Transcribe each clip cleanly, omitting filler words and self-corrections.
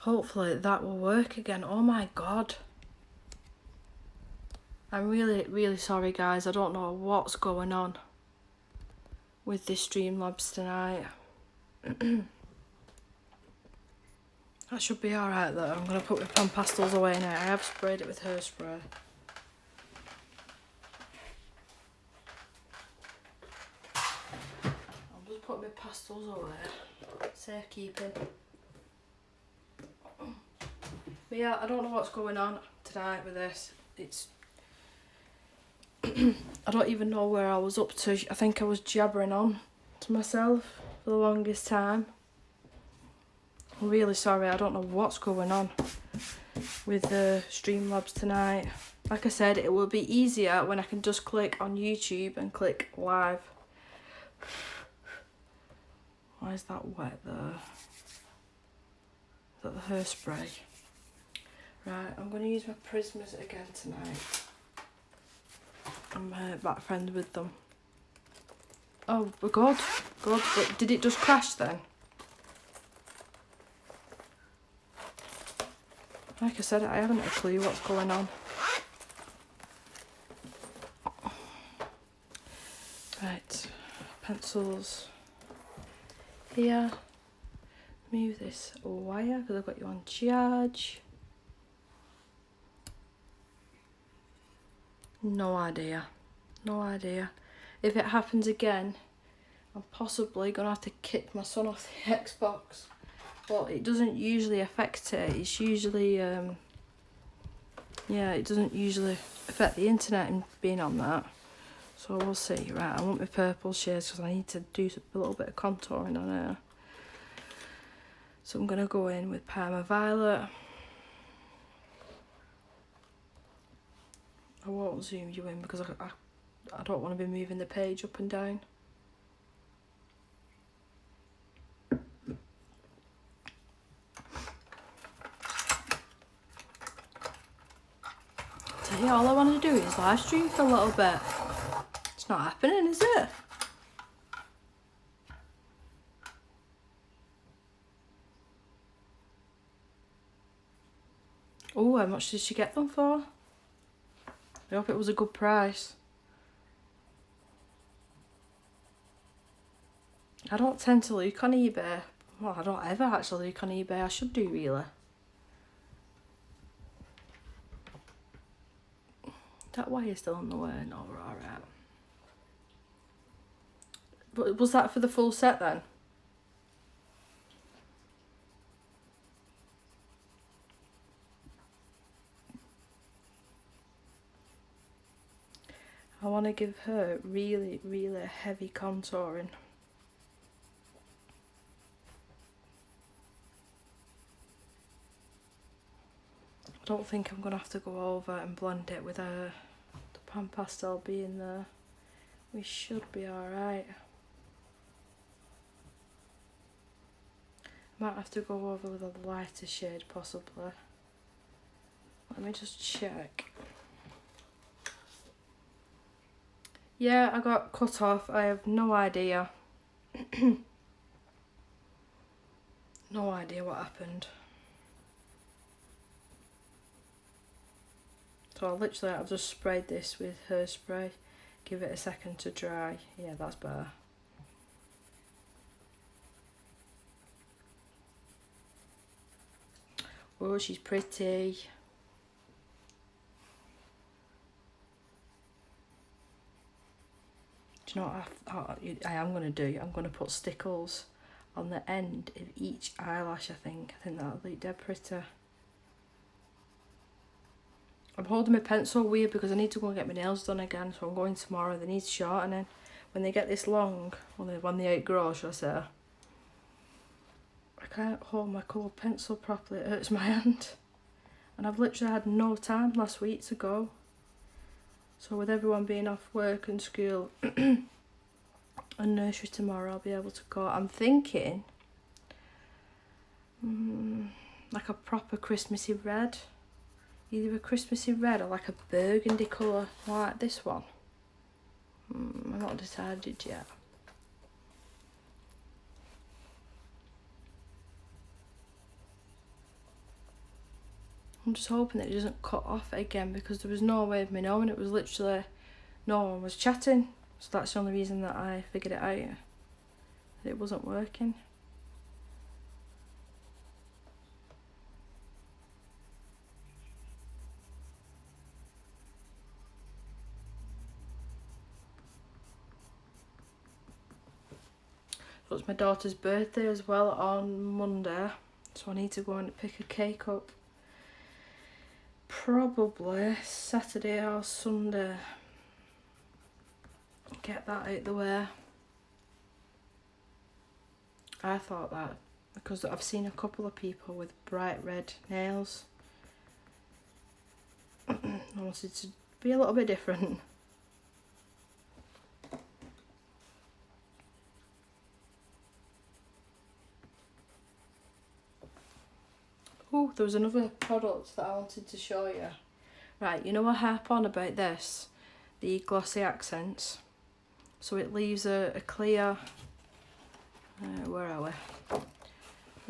Hopefully that will work again. Oh my god. I'm really sorry guys. I don't know what's going on with this Streamlabs tonight. That should be alright though. I'm going to put my pan pastels away now. I have sprayed it with hairspray. I'll just put my pastels away. Safekeeping. But yeah, I don't know what's going on tonight with this. It's I don't even know where I was up to. I think I was jabbering on to myself for the longest time. I'm really sorry, I don't know what's going on with the Streamlabs tonight. Like I said, it will be easier when I can just click on YouTube and click live. Why is that wet there? Is that the hairspray? Right, I'm going to use my Prismas again tonight. I'm back friends with them. Oh, we're good. Good. But did it just crash then? Like I said, I haven't a clue what's going on. Right, pencils here. Move this wire because I've got you on charge. No idea. No idea. If it happens again, I'm possibly going to have to kick my son off the Xbox. But it doesn't usually affect it. It's usually, yeah, it doesn't usually affect the internet and being on that. So we'll see. Right, I want my purple shades because I need to do a little bit of contouring on her. So I'm going to go in with Parma Violet. I won't zoom you in because I don't want to be moving the page up and down. Tell you, all I want to do is live stream for a little bit. It's not happening, is it? Oh, how much did she get them for? I hope it was a good price. I don't tend to look on eBay. Well, I don't ever actually look on eBay. I should do, really. That wire's still on the way. No, we're alright. But was that for the full set then? I want to give her really heavy contouring. I don't think I'm going to have to go over and blend it with the pan pastel being there. We should be alright. Might have to go over with a lighter shade possibly. Let me just check. Yeah, I got cut off. I have no idea. No idea what happened. So I've just sprayed this with hairspray. Give it a second to dry. Yeah, that's better. Oh, she's pretty. Do you know what I am going to do? I'm going to put stickles on the end of each eyelash, I think. I think that'll look dead pretty. I'm holding my pencil weird because I need to go and get my nails done again, so I'm going tomorrow. They need shortening. When they get this long, when they outgrow, should I say, I can't hold my coloured pencil properly, it hurts my hand. And I've literally had no time last week to go. So with everyone being off work and school and nursery tomorrow, I'll be able to go. I'm thinking like a proper Christmassy red. Either a Christmassy red or like a burgundy colour like this one. I'm not decided yet. I'm just hoping that it doesn't cut off again, because there was no way of me knowing. It was literally no one was chatting. So that's the only reason that I figured it out. That it wasn't working. So it's my daughter's birthday as well on Monday. So I need to go and pick a cake up. Probably Saturday or Sunday. Get that out the way. I thought that because I've seen a couple of people with bright red nails. I wanted to be a little bit different. Oh, there was another product that I wanted to show you. Right, you know I harp on about this, the glossy accents. So it leaves a clear, where are we?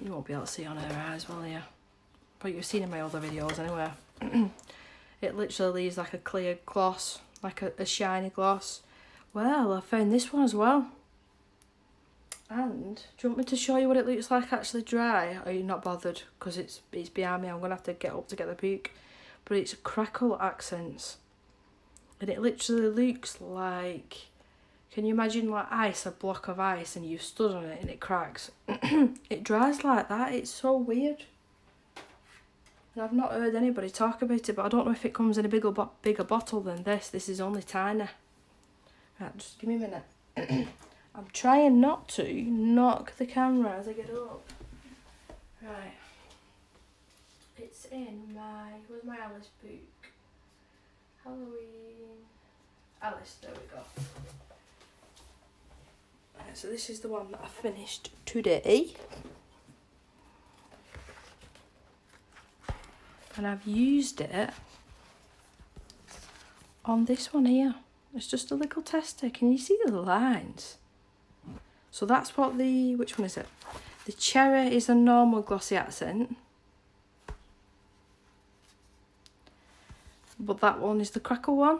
You won't be able to see on her eyes, will you? But you've seen in my other videos anyway. It literally leaves like a clear gloss, like a shiny gloss. Well, I found this one as well. And do you want me to show you what it looks like actually dry? Or are you not bothered? Because it's behind me. I'm going to have to get up to get the book. But it's crackle accents. And it literally looks like... Can you imagine like ice, a block of ice, and you've stood on it and it cracks? It dries like that. It's so weird. And I've not heard anybody talk about it, but I don't know if it comes in a bigger bottle than this. This is only tiny. Right, just give me a minute. I'm trying not to knock the camera as I get up. Right. It's in my... Where's my Alice book? Halloween... Alice, there we go. Right, so this is the one that I finished today. And I've used it on this one here. It's just a little tester. Can you see the lines? So that's what the... Which one is it? The cherry is a normal glossy accent. But that one is the crackle one.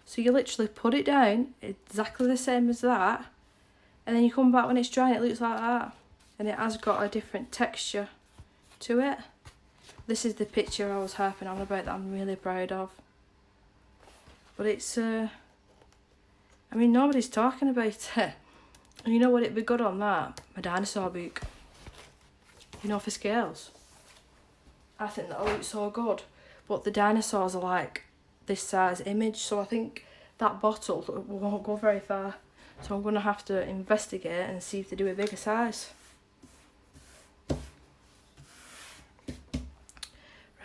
So you literally put it down, exactly the same as that. And then you come back when it's dry, it looks like that. And it has got a different texture to it. This is the picture I was harping on about that I'm really proud of. But it's... I mean, nobody's talking about it. And you know what it'd be good on that? My dinosaur book. You know, for scales. I think that'll look so good. But the dinosaurs are like this size image, so I think that bottle won't go very far. So I'm going to have to investigate and see if they do a bigger size.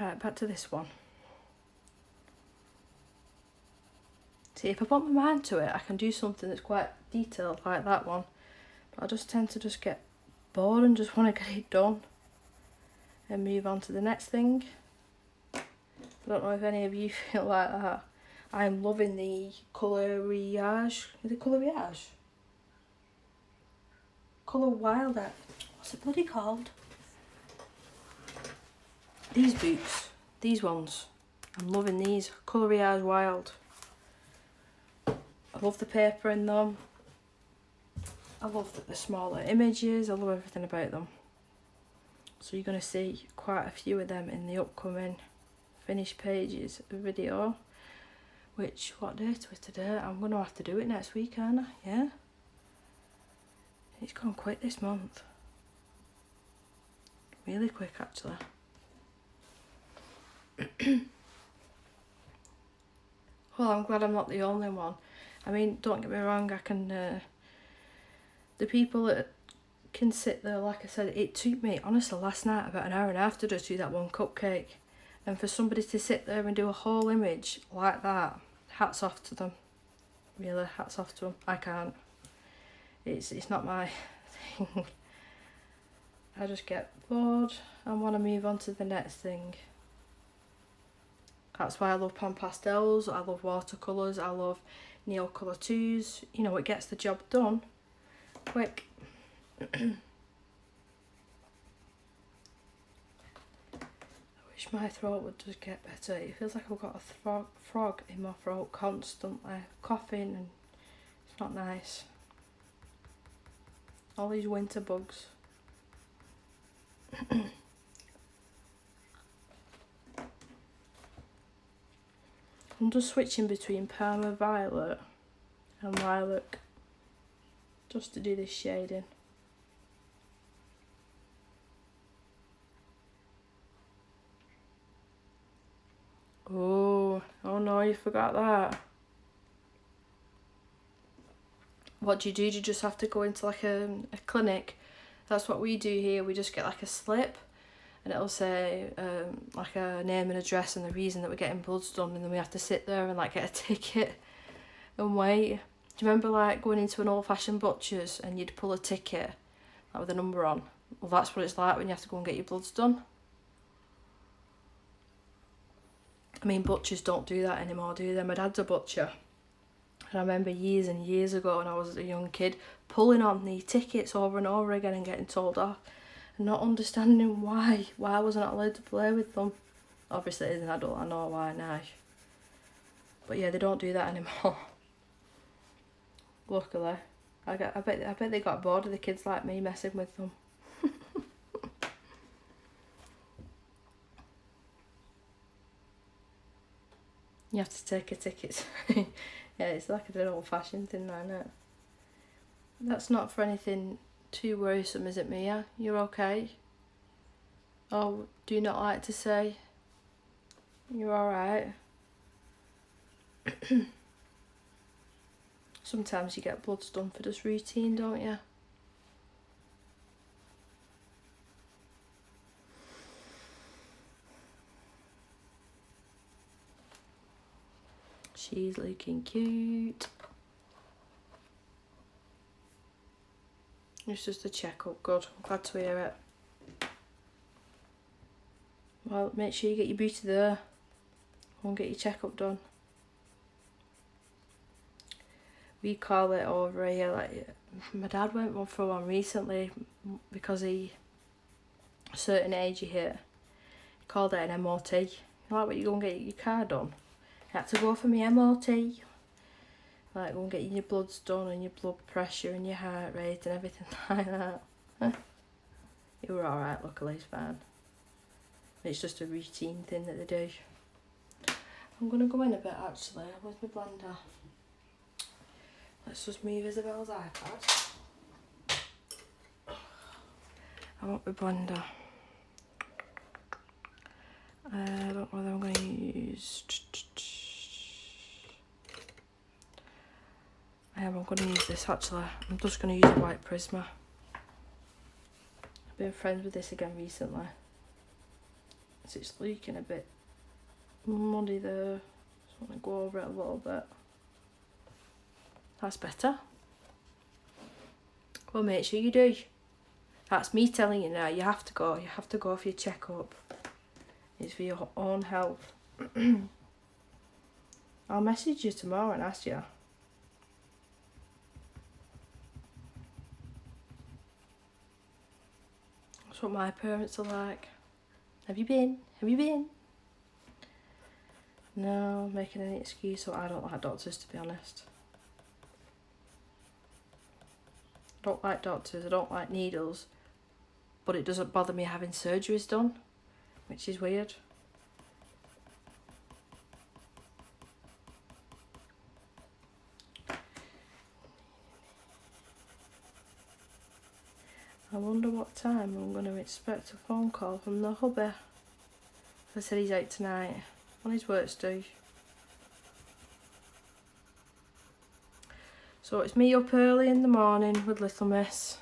Right, back to this one. See, if I put my mind to it, I can do something that's quite detailed like that one. But I just tend to just get bored and just want to get it done. And move on to the next thing. I don't know if any of you feel like that. I'm loving the coloriage. Is it coloriage? Colour Wild. What's it bloody called? These books. These ones. I'm loving these. Coloriage Wild. I love the paper in them. I love the smaller images. I love everything about them. So you're going to see quite a few of them in the upcoming finished pages video. Which, what date was today? I'm going to have to do it next week, aren't I? Yeah? It's gone quick this month. Really quick, actually. Well, I'm glad I'm not the only one. I mean, don't get me wrong, I can... the people that can sit there, like I said, it took me, honestly, last night about an hour and a half to just do that one cupcake. And for somebody to sit there and do a whole image like that, hats off to them. Really, hats off to them. I can't. It's not my thing. I just get bored and want to move on to the next thing. That's why I love pan pastels, I love watercolours, I love nail colour 2s. You know, it gets the job done quick. I wish my throat would just get better. It feels like I've got a frog in my throat constantly, coughing, and it's not nice. All these winter bugs. I'm just switching between Parma Violet and Lilac just to do this shading. Oh no, you forgot that. What do? Do you just have to go into like a clinic? That's what we do here. We just get like a slip and it'll say like a name and address and the reason that we're getting bloods done, and then we have to sit there and like get a ticket and wait. Do you remember like going into an old-fashioned butcher's and you'd pull a ticket like with a number on? Well, that's what it's like when you have to go and get your bloods done. I mean, butchers don't do that anymore, do they? My dad's a butcher. And I remember years and years ago when I was a young kid pulling on the tickets over and over again and getting told off and not understanding why I wasn't allowed to play with them. Obviously as an adult I know why now. But yeah, they don't do that anymore. Luckily. I bet they got bored of the kids like me messing with them. You have to take a ticket. Yeah, it's like an old-fashioned thing, isn't it? That's not for anything too worrisome, is it, Mia? You're okay? Oh, do you not like to say you're alright? Sometimes you get bloods done for just routine, don't you? She's looking cute. It's just a check-up. Good. I'm glad to hear it. Well, make sure you get your beauty there. Go and get your check-up done. We call it over here, like, my dad went for one recently because a certain age you hit. He called it an MOT. You know, like when you go and get your car done. I had to go for my MOT. Like, go and get your bloods done and your blood pressure and your heart rate and everything like that. You were alright, luckily, it's fine. It's just a routine thing that they do. I'm going to go in a bit, actually. Where's my blender? Let's just move Isabel's iPad. I want my blender. I don't know whether I'm going to use... I'm going to use this, actually. I'm just going to use a white Prisma. I've been friends with this again recently. So it's leaking a bit muddy there. Just want to go over it a little bit. That's better. Well, make sure you do. That's me telling you now. You have to go. You have to go for your checkup. It's for your own health. I'll message you tomorrow and ask you. That's what my parents are like. Have you been? Have you been? No, making any excuse. So I don't like doctors, to be honest. I don't like doctors. I don't like needles. But it doesn't bother me having surgeries done, which is weird. I wonder what time I'm going to expect a phone call from the hubby. I said he's out tonight on his work do. So it's me up early in the morning with little miss.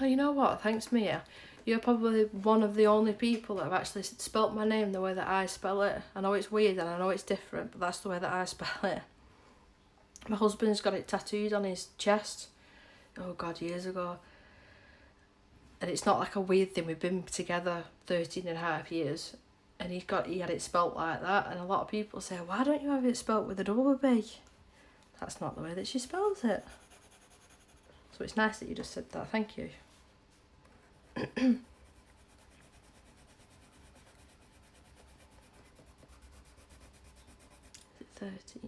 Oh, you know what? Thanks, Mia. You're probably one of the only people that have actually spelt my name the way that I spell it. I know it's weird and I know it's different, but that's the way that I spell it. My husband's got it tattooed on his chest. Oh God, years ago. And it's not like a weird thing. We've been together 13 and a half years. And he had it spelt like that. And a lot of people say, why don't you have it spelt with a double B? That's not the way that she spells it. So it's nice that you just said that. Thank you. 13,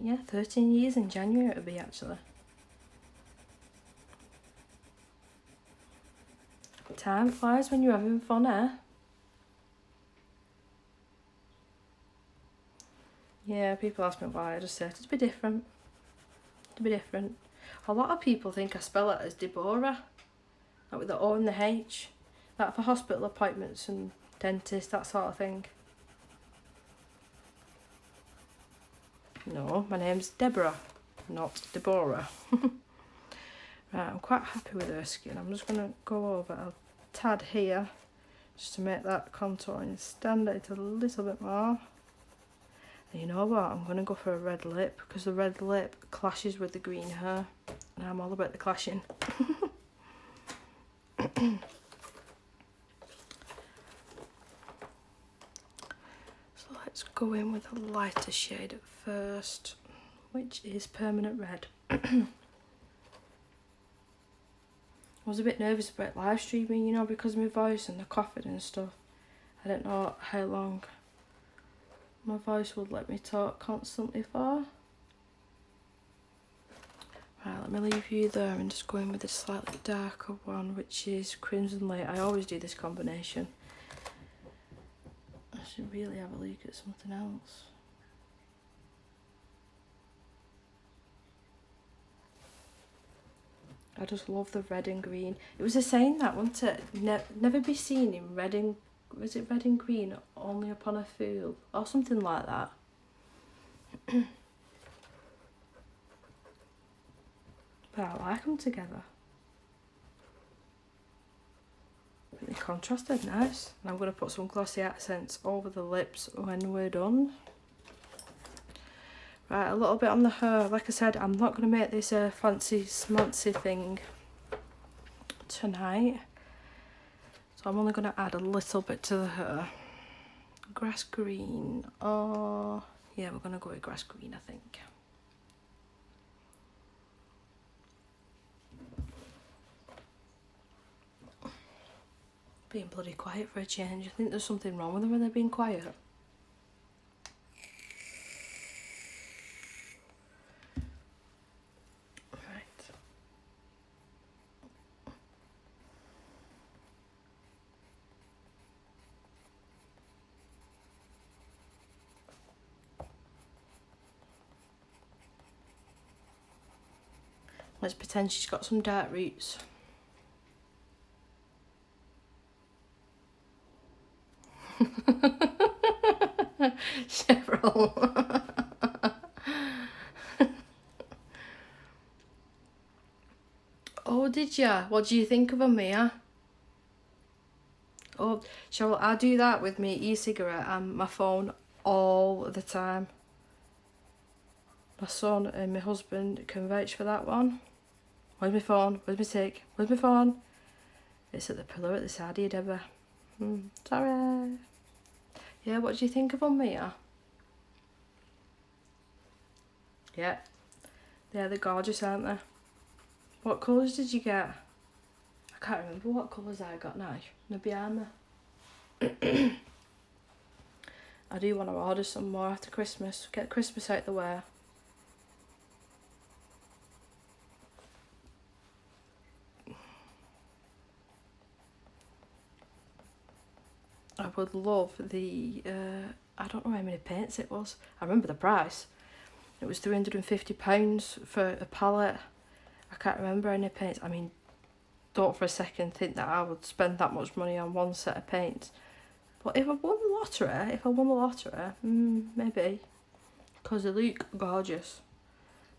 yeah, 13 years in January it'll be actually. Time flies when you're having fun, eh? Yeah, people ask me why, I just say to be different. To be different. A lot of people think I spell it as Deborah, like with the O and the H, like for hospital appointments and dentist, that sort of thing. No, my name's Deborah, not Deborah. Right, I'm quite happy with her skin. I'm just going to go over a tad here, just to make that contouring stand out a little bit more. And you know what, I'm going to go for a red lip, because the red lip clashes with the green hair, and I'm all about the clashing. So let's go in with a lighter shade at first, which is Permanent Red. I was a bit nervous about live streaming, you know, because of my voice and the coughing and stuff. I don't know how long my voice would let me talk constantly for. Right, let me leave you there and just go in with a slightly darker one, which is Crimson Light. I always do this combination. I should really have a look at something else. I just love the red and green. It was a saying that, wasn't it? Never be seen in red and... Was it red and green only upon a fool? Or something like that. But I like them together. Really contrasted, nice. And I'm going to put some glossy accents over the lips when we're done. Right, a little bit on the hair. Like I said, I'm not going to make this a fancy smancy thing tonight. So I'm only going to add a little bit to the hair. Grass green. Oh, yeah, we're going to go with grass green, I think. Being bloody quiet for a change. I think there's something wrong with them when they're being quiet. Let's pretend she's got some dark roots. Cheryl. Oh, did ya? What do you think of them, Mia? Oh, Cheryl, I do that with me e-cigarette and my phone all the time. My son and my husband can vouch for that one. Where's my phone? Where's my cig? Where's my phone? It's at the pillow at the side of you, Deborah. Sorry. Yeah, what do you think of them, Mia? Yeah. Yeah, they're gorgeous, aren't they? What colours did you get? I can't remember what colours I got now. They're behind me. I do want to order some more after Christmas. Get Christmas out the way. I would love the, I don't know how many paints it was. I remember the price. It was £350 for a palette. I can't remember any paints. I mean, don't for a second think that I would spend that much money on one set of paints. But if I won the lottery, maybe. Because they look gorgeous.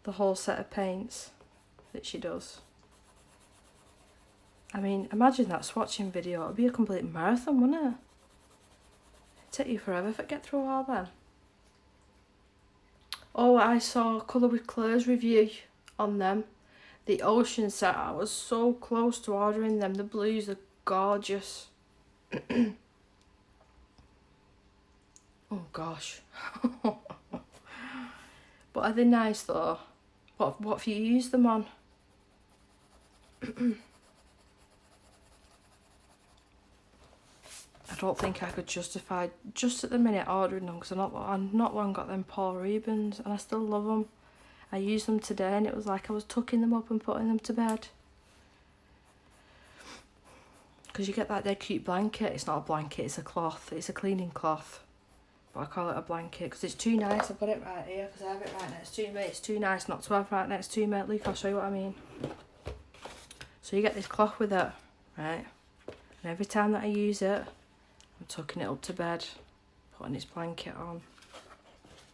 The whole set of paints that she does. I mean, imagine that swatching video. It would be a complete marathon, wouldn't it? It'd take you forever to get through all them. Oh, I saw Colour with Claire's review on them. The ocean set, I was so close to ordering them. The blues are gorgeous. Oh gosh. But are they nice though? What have you used them on? I don't think I could justify just at the minute ordering them, because I've not long got them Paul Rubens and I still love them. I used them today and it was like I was tucking them up and putting them to bed. Because you get that dead cute blanket. It's not a blanket, it's a cloth. It's a cleaning cloth. But I call it a blanket because it's too nice. I've got it right here because I have it right next to me. It's too nice not to have right next to me. Look, I'll show you what I mean. So you get this cloth with it, right? And every time that I use it, I'm tucking it up to bed, putting its blanket on.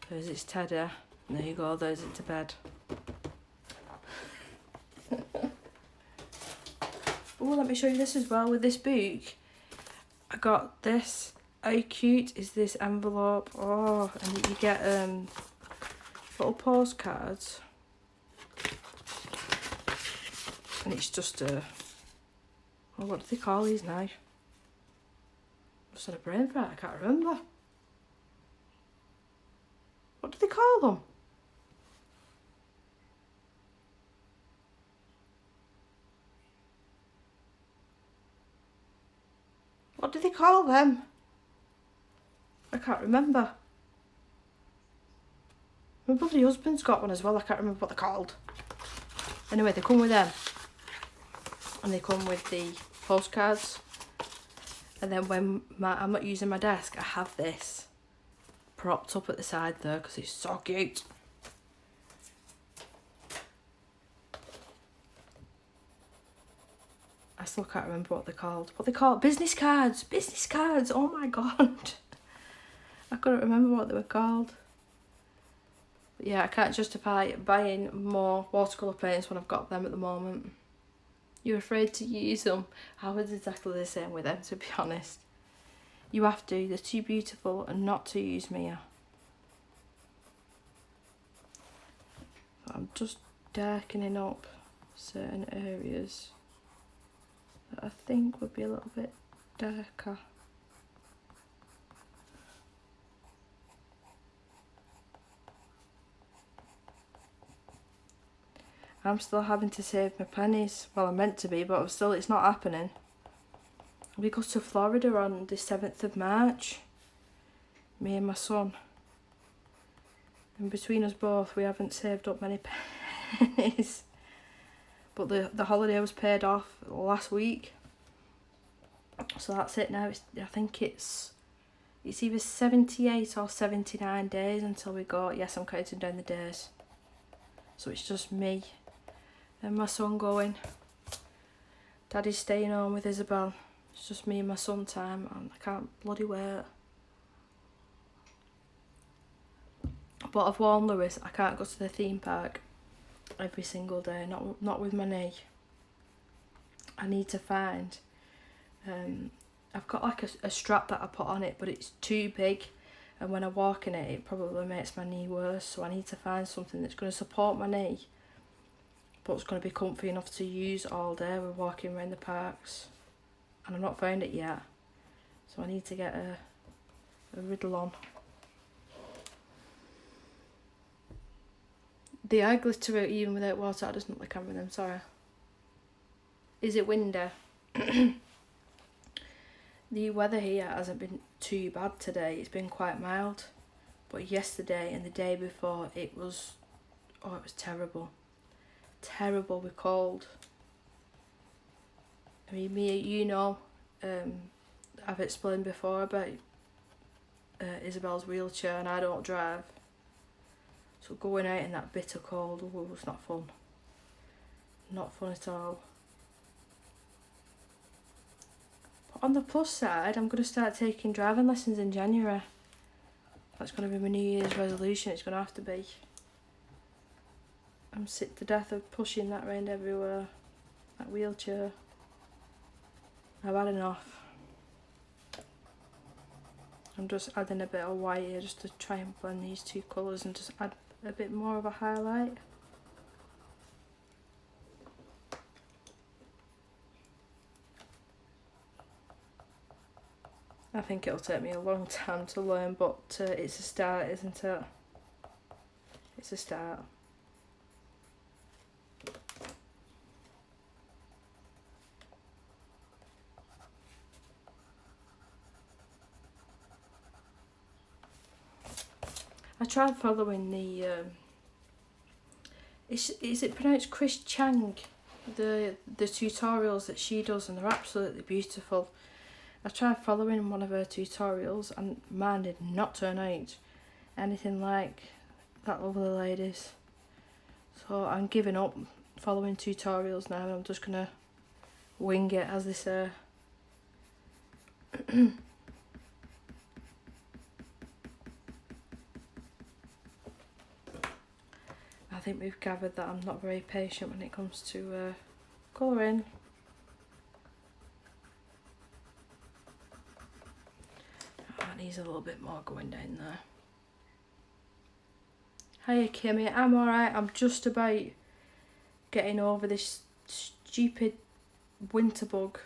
There's its teddy. And there you go, there's it to bed. Oh, let me show you this as well. With this book, I got this. How cute is this envelope? Oh, and you get little postcards. And it's just a... Oh, what do they call these now? I've just had a brain fart, I can't remember. What do they call them? What do they call them? I can't remember. My bloody husband's got one as well, I can't remember what they're called. Anyway, they come with them. And they come with the postcards. And then when I'm not using my desk, I have this propped up at the side there because it's so cute. I still can't remember what they're called. What they call business cards. Business cards. Oh my god. I couldn't remember what they were called. But yeah, I can't justify buying more watercolour paints when I've got them at the moment. You're afraid to use them. I was exactly the same with them, to be honest. You have to. They're too beautiful and not to use, Mia. I'm just darkening up certain areas that I think would be a little bit darker. I'm still having to save my pennies. Well, I'm meant to be, but it's not happening. We go to Florida on the 7th of March. Me and my son. And between us both, we haven't saved up many pennies. But the holiday was paid off last week. So that's it now. I think it's either 78 or 79 days until we go. Yes, I'm counting down the days. So it's just me and my son going. Daddy's staying home with Isabel. It's just me and my son time, and I can't bloody wait. But I've warned Lewis, I can't go to the theme park every single day, not with my knee. I need to find, I've got like a strap that I put on it, but it's too big, and when I walk in it, it probably makes my knee worse, so I need to find something that's going to support my knee, but it's going to be comfy enough to use all day. We're walking around the parks, and I've not found it yet, so I need to get a riddle on. The eye glitter out even without water. That doesn't look the camera then, sorry. Is it windy? The weather here hasn't been too bad today. It's been quite mild. But yesterday and the day before it was terrible. Terrible with cold. I mean, Mia, you know, I've explained before about Isabel's wheelchair and I don't drive. So going out in that bitter cold, oh, it's not fun. Not fun at all. But on the plus side, I'm going to start taking driving lessons in January. That's going to be my New Year's resolution. It's going to have to be. I'm sick to death of pushing that round everywhere. That wheelchair. I've had enough. I'm just adding a bit of white here just to try and blend these two colours and just add a bit more of a highlight. I think it'll take me a long time to learn, but it's a start, isn't it? It's a start. I tried following the is it pronounced Chris Chang, the tutorials that she does, and they're absolutely beautiful. I tried following one of her tutorials and mine did not turn out anything like that lovely lady's. So I'm giving up following tutorials now. I'm just gonna wing it, as they say. I think we've gathered that I'm not very patient when it comes to colouring. Oh, it needs a little bit more going down there. Hiya Kimmy, I'm alright. I'm just about getting over this stupid winter bug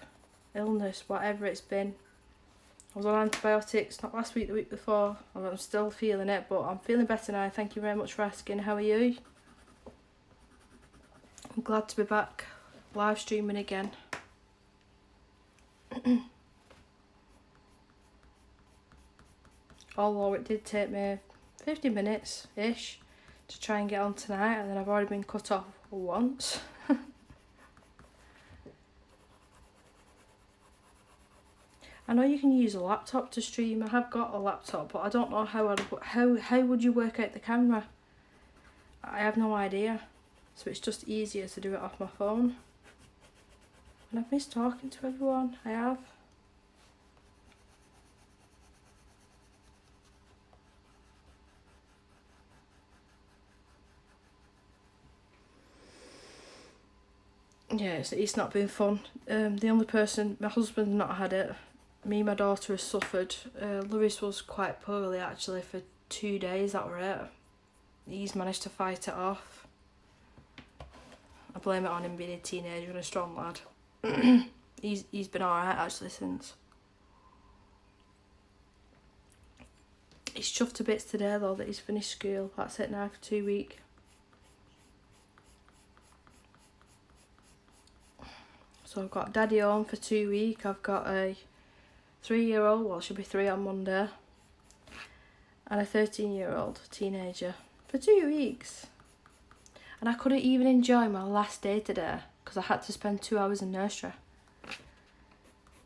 illness, whatever it's been. I was on antibiotics not last week, the week before, and I'm still feeling it, but I'm feeling better now. Thank you very much for asking. How are you? I'm glad to be back live streaming again. Although it did take me 50 minutes ish to try and get on tonight, and then I've already been cut off once. I know you can use a laptop to stream. I have got a laptop, but I don't know how would you work out the camera? I have no idea. So it's just easier to do it off my phone. And I've missed talking to everyone. I have. Yeah, it's not been fun. The only person, my husband's not had it. Me and my daughter has suffered. Lewis was quite poorly actually for 2 days, that were it. He's managed to fight it off. I blame it on him being a teenager and a strong lad. He's been alright actually since. He's chuffed to bits today though that he's finished school. That's it now for 2 weeks. So I've got Daddy home for 2 weeks. I've got a 3-year-old, well she'll be 3 on Monday, and a 13-year-old teenager for 2 weeks. And I couldn't even enjoy my last day today because I had to spend 2 hours in nursery.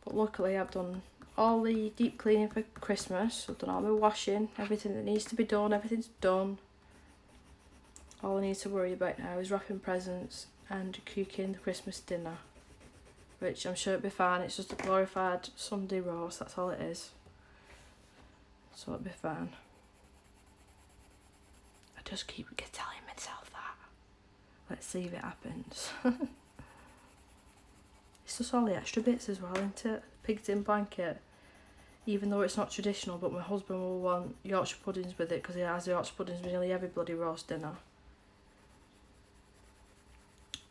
But luckily I've done all the deep cleaning for Christmas. I've done all my washing, everything that needs to be done, everything's done. All I need to worry about now is wrapping presents and cooking the Christmas dinner, which I'm sure it'll be fine. It's just a glorified Sunday roast, that's all it is. So it'll be fine. I just keep telling myself that. Let's see if it happens. It's just all the extra bits as well, isn't it? Pigs in blanket. Even though it's not traditional, but my husband will want Yorkshire puddings with it because he has Yorkshire puddings with nearly every bloody roast dinner.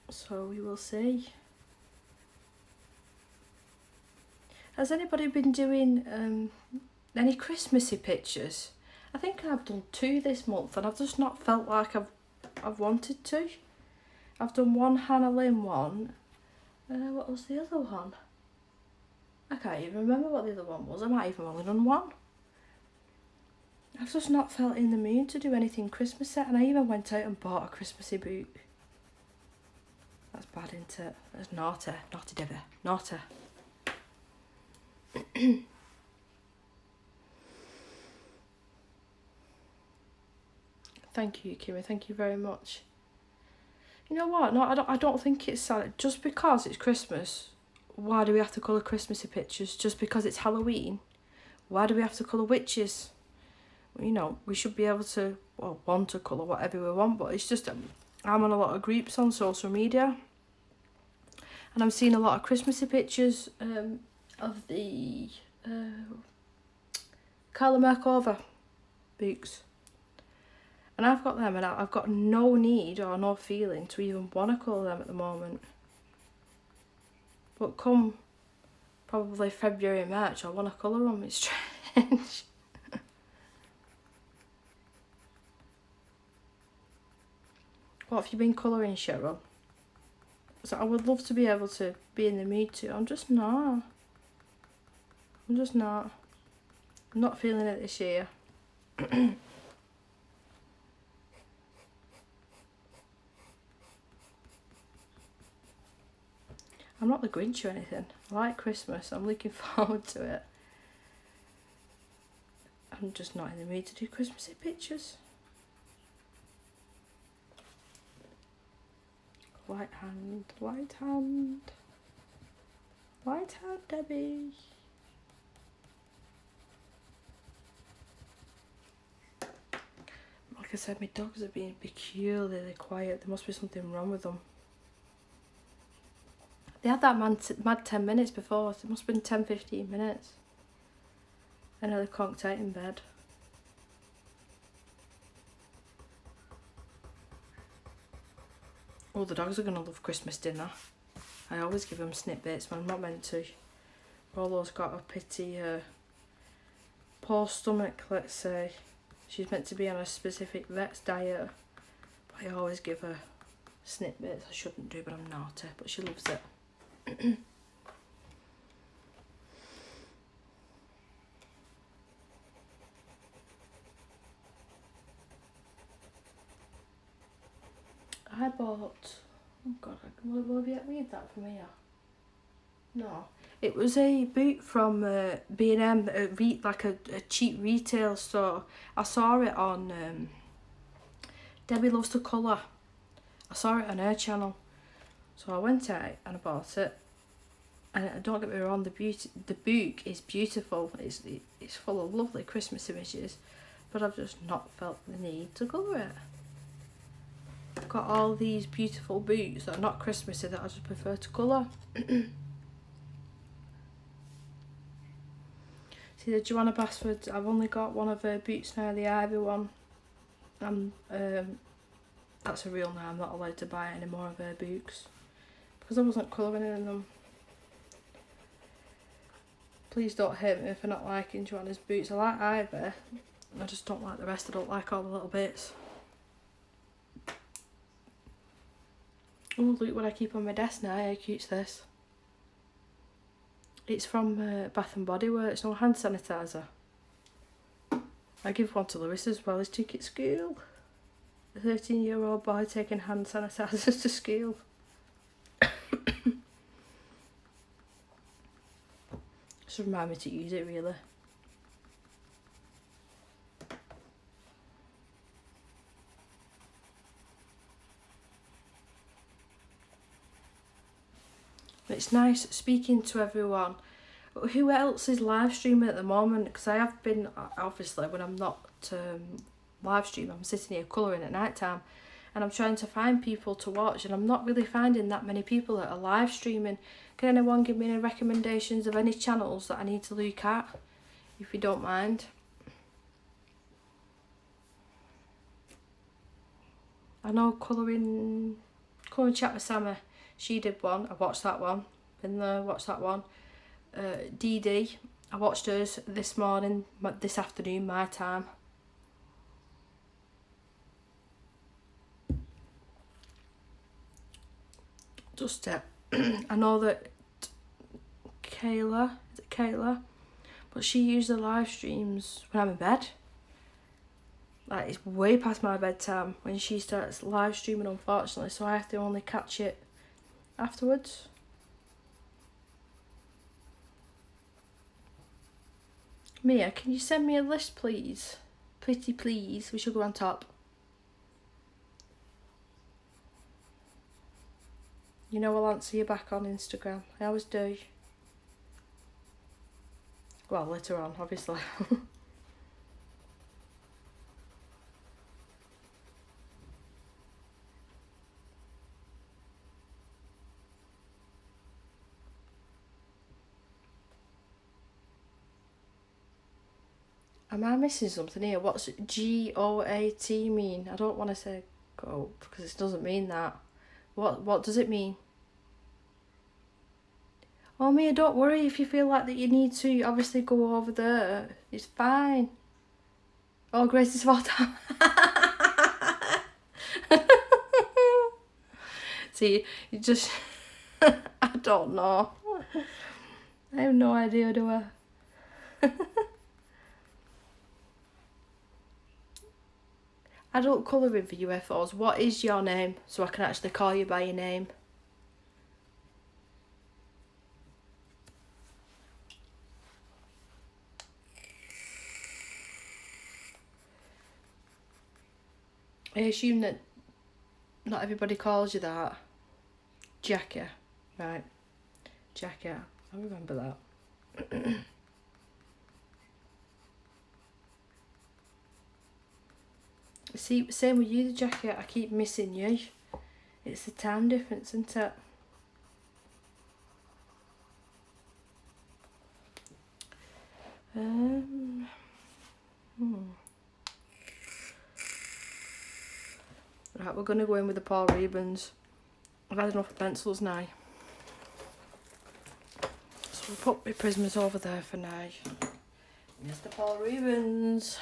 So we will see. Has anybody been doing any Christmassy pictures? I think I've done 2 this month and I've just not felt like I've wanted to. I've done one Hannah Lynn one. What was the other one? I can't even remember what the other one was. I might even only done one. I've just not felt in the mood to do anything Christmassy, and I even went out and bought a Christmassy boot. That's bad, isn't it? That's naughty. Naughty Debbie. Naughty. Thank you, Kimmy. Thank you very much. You know what? No, I don't think it's sad. Just because it's Christmas, why do we have to colour Christmassy pictures? Just because it's Halloween, why do we have to colour witches? You know, we should be able to, well, want to colour whatever we want, but it's just, I'm on a lot of groups on social media, and I'm seeing a lot of Christmassy pictures of the Carla Markova books. And I've got them and I've got no need or no feeling to even want to colour them at the moment. But come probably February, March, I want to colour them. It's strange. What have you been colouring, Cheryl? So I would love to be able to be in the mood to. I'm just not. I'm not feeling it this year. I'm not the Grinch or anything. I like Christmas. I'm looking forward to it. I'm just not in the mood to do Christmassy pictures. White hand, white hand. White hand, Debbie. Like I said, my dogs are being peculiarly quiet. There must be something wrong with them. They had that mad 10 minutes before. It must have been 10-15 minutes. I know they conked out in bed. Oh, the dogs are going to love Christmas dinner. I always give them snippets when I'm not meant to. Rolo's got a pity poor stomach, let's say. She's meant to be on a specific vet's diet. But I always give her snippets. I shouldn't do, but I'm naughty. But she loves it. I bought... Oh God, will you read that from here? No. It was a boot from B&M, like a cheap retail store. I saw it on Debbie Loves to Colour. I saw it on her channel. So I went out and I bought it. And don't get me wrong, the book is beautiful. It's full of lovely Christmas images. But I've just not felt the need to colour it. I've got all these beautiful boots that are not Christmassy that I just prefer to colour. See the Joanna Basford, I've only got one of her boots now, the Ivy one. That's a real name, I'm not allowed to buy any more of her boots. Because I wasn't colouring in them. Please don't hate me for not liking Joanna's boots. I like Ivy. I just don't like the rest. I don't like all the little bits. Oh, look what I keep on my desk now. How cute's this? It's from Bath and Body Works. No hand sanitizer. I give one to Lewis as well. He's took it to school. A 13-year-old boy taking hand sanitizers to school. Just remind me to use it, really. It's nice speaking to everyone. Who else is live streaming at the moment? Because I have been, obviously, when I'm not live streaming, I'm sitting here colouring at night time, and I'm trying to find people to watch, and I'm not really finding that many people that are live streaming. Can anyone give me any recommendations of any channels that I need to look at, if you don't mind? I know colouring chat with Sammy. She did one. I watched that one. Been there, watched that one. Dee Dee. I watched hers this morning, this afternoon, my time. Just I know that Kayla, is it Kayla? But she usually live streams when I'm in bed. Like, it's way past my bedtime when she starts live streaming, unfortunately, so I have to only catch it afterwards. Mia, can you send me a list, please? Pretty please. We should go on top. You know I'll answer you back on Instagram. I always do. Well, later on, obviously. Am I missing something here? What's GOAT mean? I don't want to say goat because it doesn't mean that. What does it mean? Oh, Mia, don't worry if you feel like that you need to obviously go over there. It's fine. Oh, greatest of all time. See, you just... I don't know. I have no idea, do I? Adult colouring for UFOs. What is your name? So I can actually call you by your name. I assume that not everybody calls you that. Jackie. Right. Jackie. I remember that. See, same with you, the jacket. I keep missing you. It's the time difference, isn't it? Right, we're going to go in with the Paul Rubens. I've had enough pencils now. So we'll put my Prismas over there for now. Mr. Paul Rubens.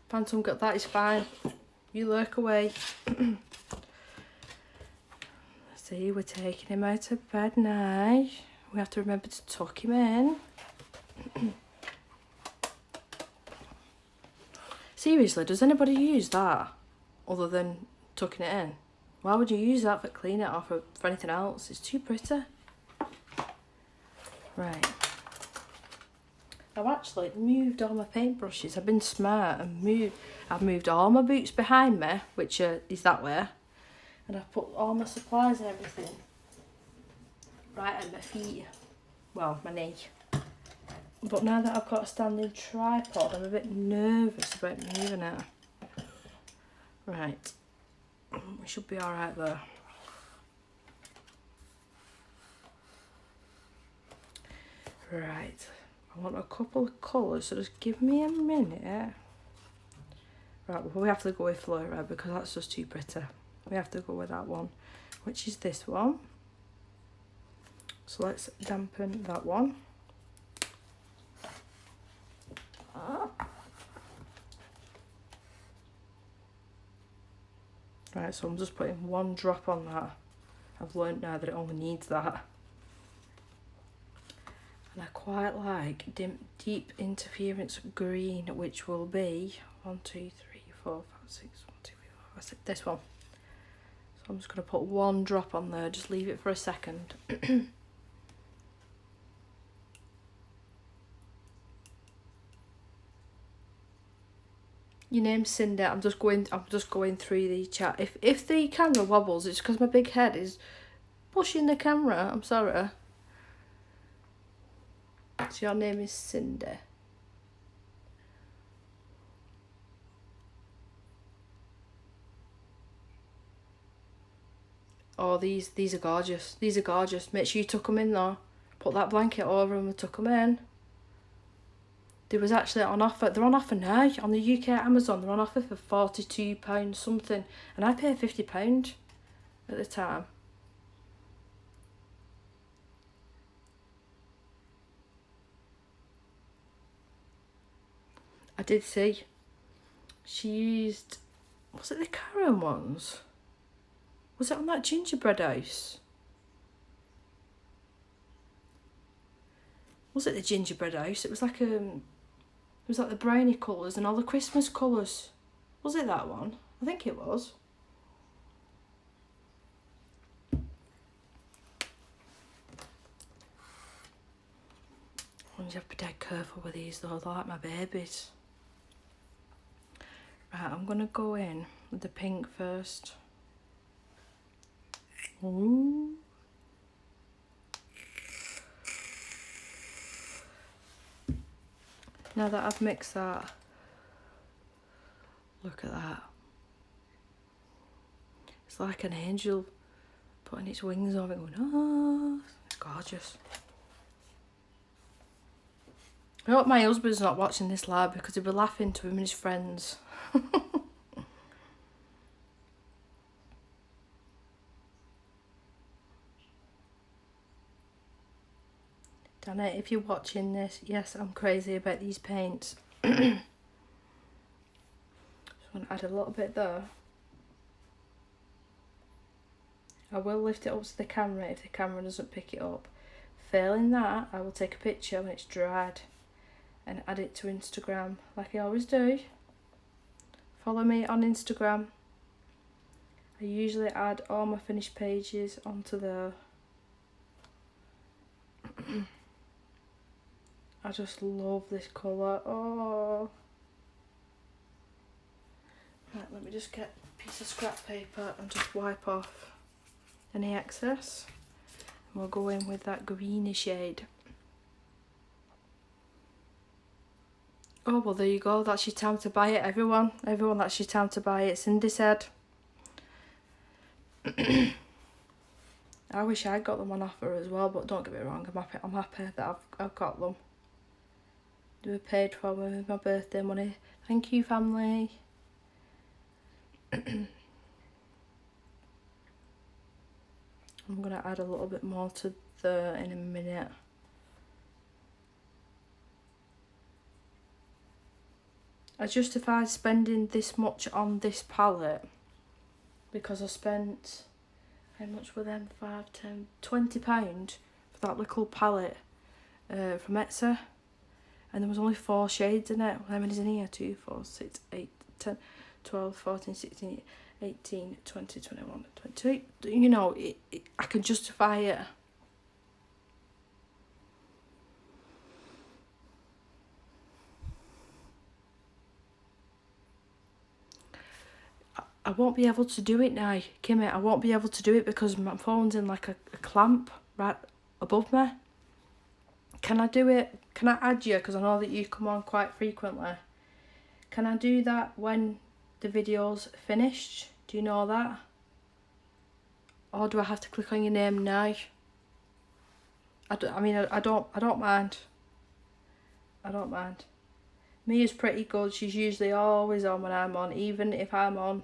Phantom got that is fine. You lurk away. See, we're taking him out of bed now. We have to remember to tuck him in. Seriously, does anybody use that other than tucking it in? Why would you use that for cleaning it or for anything else? It's too pretty. Right. I've actually moved all my paintbrushes. I've been smart and I've moved all my boots behind me, which is that way. And I've put all my supplies and everything right at my feet. Well, my knee. But now that I've got a standing tripod, I'm a bit nervous about moving it. Right. We should be alright there. Right. I want a couple of colours, so just give me a minute. Right, well, we have to go with Fleur Red because that's just too pretty. We have to go with that one, which is this one. So let's dampen that one. Right, so I'm just putting one drop on that. I've learnt now that it only needs that. And I quite like deep interference green, which will be 1, 2, 3, 4, 5, 6, 1, 2, 3, 4, 5, 6, this one. So I'm just going to put one drop on there, just leave it for a second. Your name's Cindy. I'm just going through the chat. If the camera wobbles, it's because my big head is pushing the camera. I'm sorry. So your name is Cindy. Oh, these are gorgeous. These are gorgeous. Make sure you tuck them in though. Put that blanket over them and tuck them in. They was actually on offer. They're on offer now on the UK Amazon. They're on offer for £42 something, and I paid £50 at the time. I did see. She used, was it the Karen ones? Was it on that gingerbread house? Was it the gingerbread house? It was like it was like the brownie colours and all the Christmas colours. Was it that one? I think it was. You have to be dead careful with these though, they're like my babies. Right, I'm gonna go in with the pink first. Ooh. Now that I've mixed that, look at that. It's like an angel putting its wings over it going, ah, it's gorgeous. I hope my husband's not watching this live because he'll be laughing to him and his friends. Damn it, if you're watching this, yes, I'm crazy about these paints. Just want to add a little bit there. I will lift it up to the camera if the camera doesn't pick it up. Failing that, I will take a picture when it's dried and add it to Instagram like I always do. Follow me on Instagram. I usually add all my finished pages onto there. I just love this colour. Oh, Right, let me just get a piece of scrap paper and just wipe off any excess. And we'll go in with that greeny shade. Oh, well, there you go. That's your time to buy it, everyone. Everyone, that's your time to buy it. Cindy said. I wish I'd got them on offer as well, but don't get me wrong, I'm happy that I've got them. They were paid for with my birthday money. Thank you, family. I'm going to add a little bit more to in a minute. I justified spending this much on this palette because I spent, how much were them? 5, 10, £20 for that little palette from Etsy. And there was only 4 shades in it. How many's in here? 2, 4, 6, 8, 10, 12, 14, 16, 18, 20, 21, 22. You know, I can justify it. I won't be able to do it now, Kimmy. I won't be able to do it because my phone's in like a clamp right above me. Can I do it? Can I add you? Because I know that you come on quite frequently. Can I do that when the video's finished? Do you know that? Or do I have to click on your name now? I don't mind. I don't mind. Mia's pretty good. She's usually always on when I'm on, even if I'm on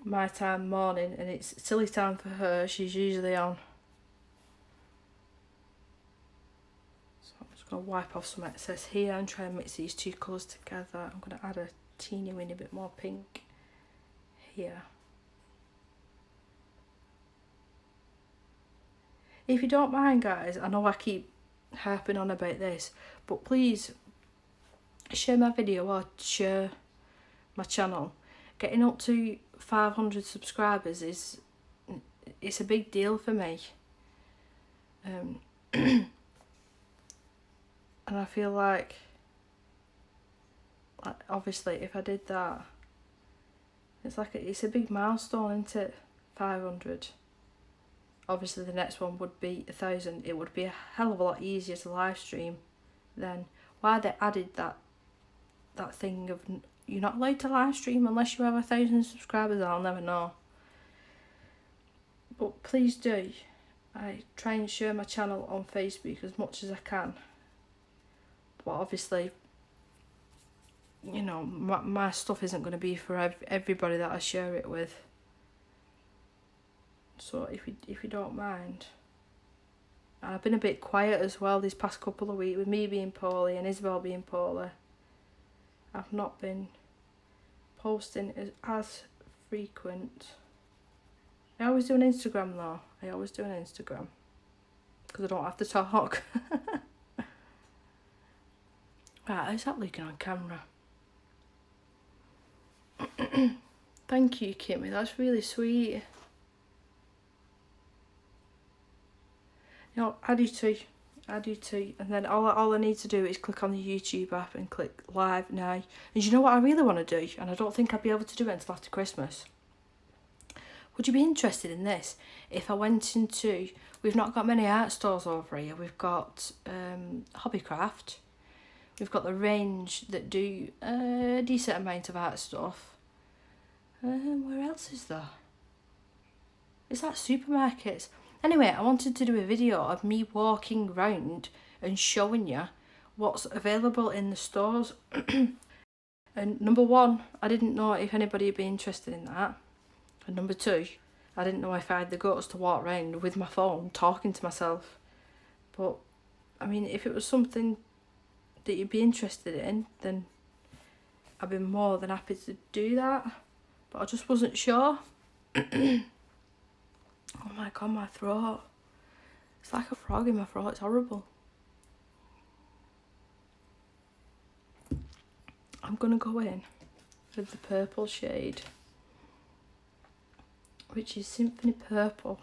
my time morning and it's silly time for her, she's usually on. So I'm just going to wipe off some excess here and try and mix these two colours together. I'm going to add a teeny weeny bit more pink here. If you don't mind, guys, I know I keep harping on about this, but please share my video or share my channel. Getting up to 500 subscribers it's a big deal for me. And I feel like obviously if I did that, it's a big milestone, isn't it? 500. Obviously the next one would be 1,000. It would be a hell of a lot easier to live stream then. Why they added that thing of you're not allowed to live stream unless you have 1,000 subscribers, I'll never know. But please do. I try and share my channel on Facebook as much as I can. But obviously, you know, my stuff isn't going to be for everybody that I share it with. So if you don't mind. I've been a bit quiet as well these past couple of weeks with me being poorly and Isabel being poorly. I've not been posting as frequent. I always do an Instagram though. I always do an Instagram because I don't have to talk. Right, how's that looking on camera? Thank you, Kimmy. That's really sweet. You know, I do too. And then all I need to do is click on the YouTube app and click live now. And you know what I really want to do? And I don't think I'll be able to do it until after Christmas. Would you be interested in this? If I went into... We've not got many art stores over here. We've got Hobbycraft. We've got the Range that do a decent amount of art stuff. Where else is there? Is that supermarkets? Anyway, I wanted to do a video of me walking around and showing you what's available in the stores. And number one, I didn't know if anybody would be interested in that. And number two, I didn't know if I had the guts to walk around with my phone talking to myself. But, I mean, if it was something that you'd be interested in, then I'd be more than happy to do that. But I just wasn't sure. Oh my god, my throat. It's like a frog in my throat, it's horrible. I'm gonna go in with the purple shade, which is Symphony Purple.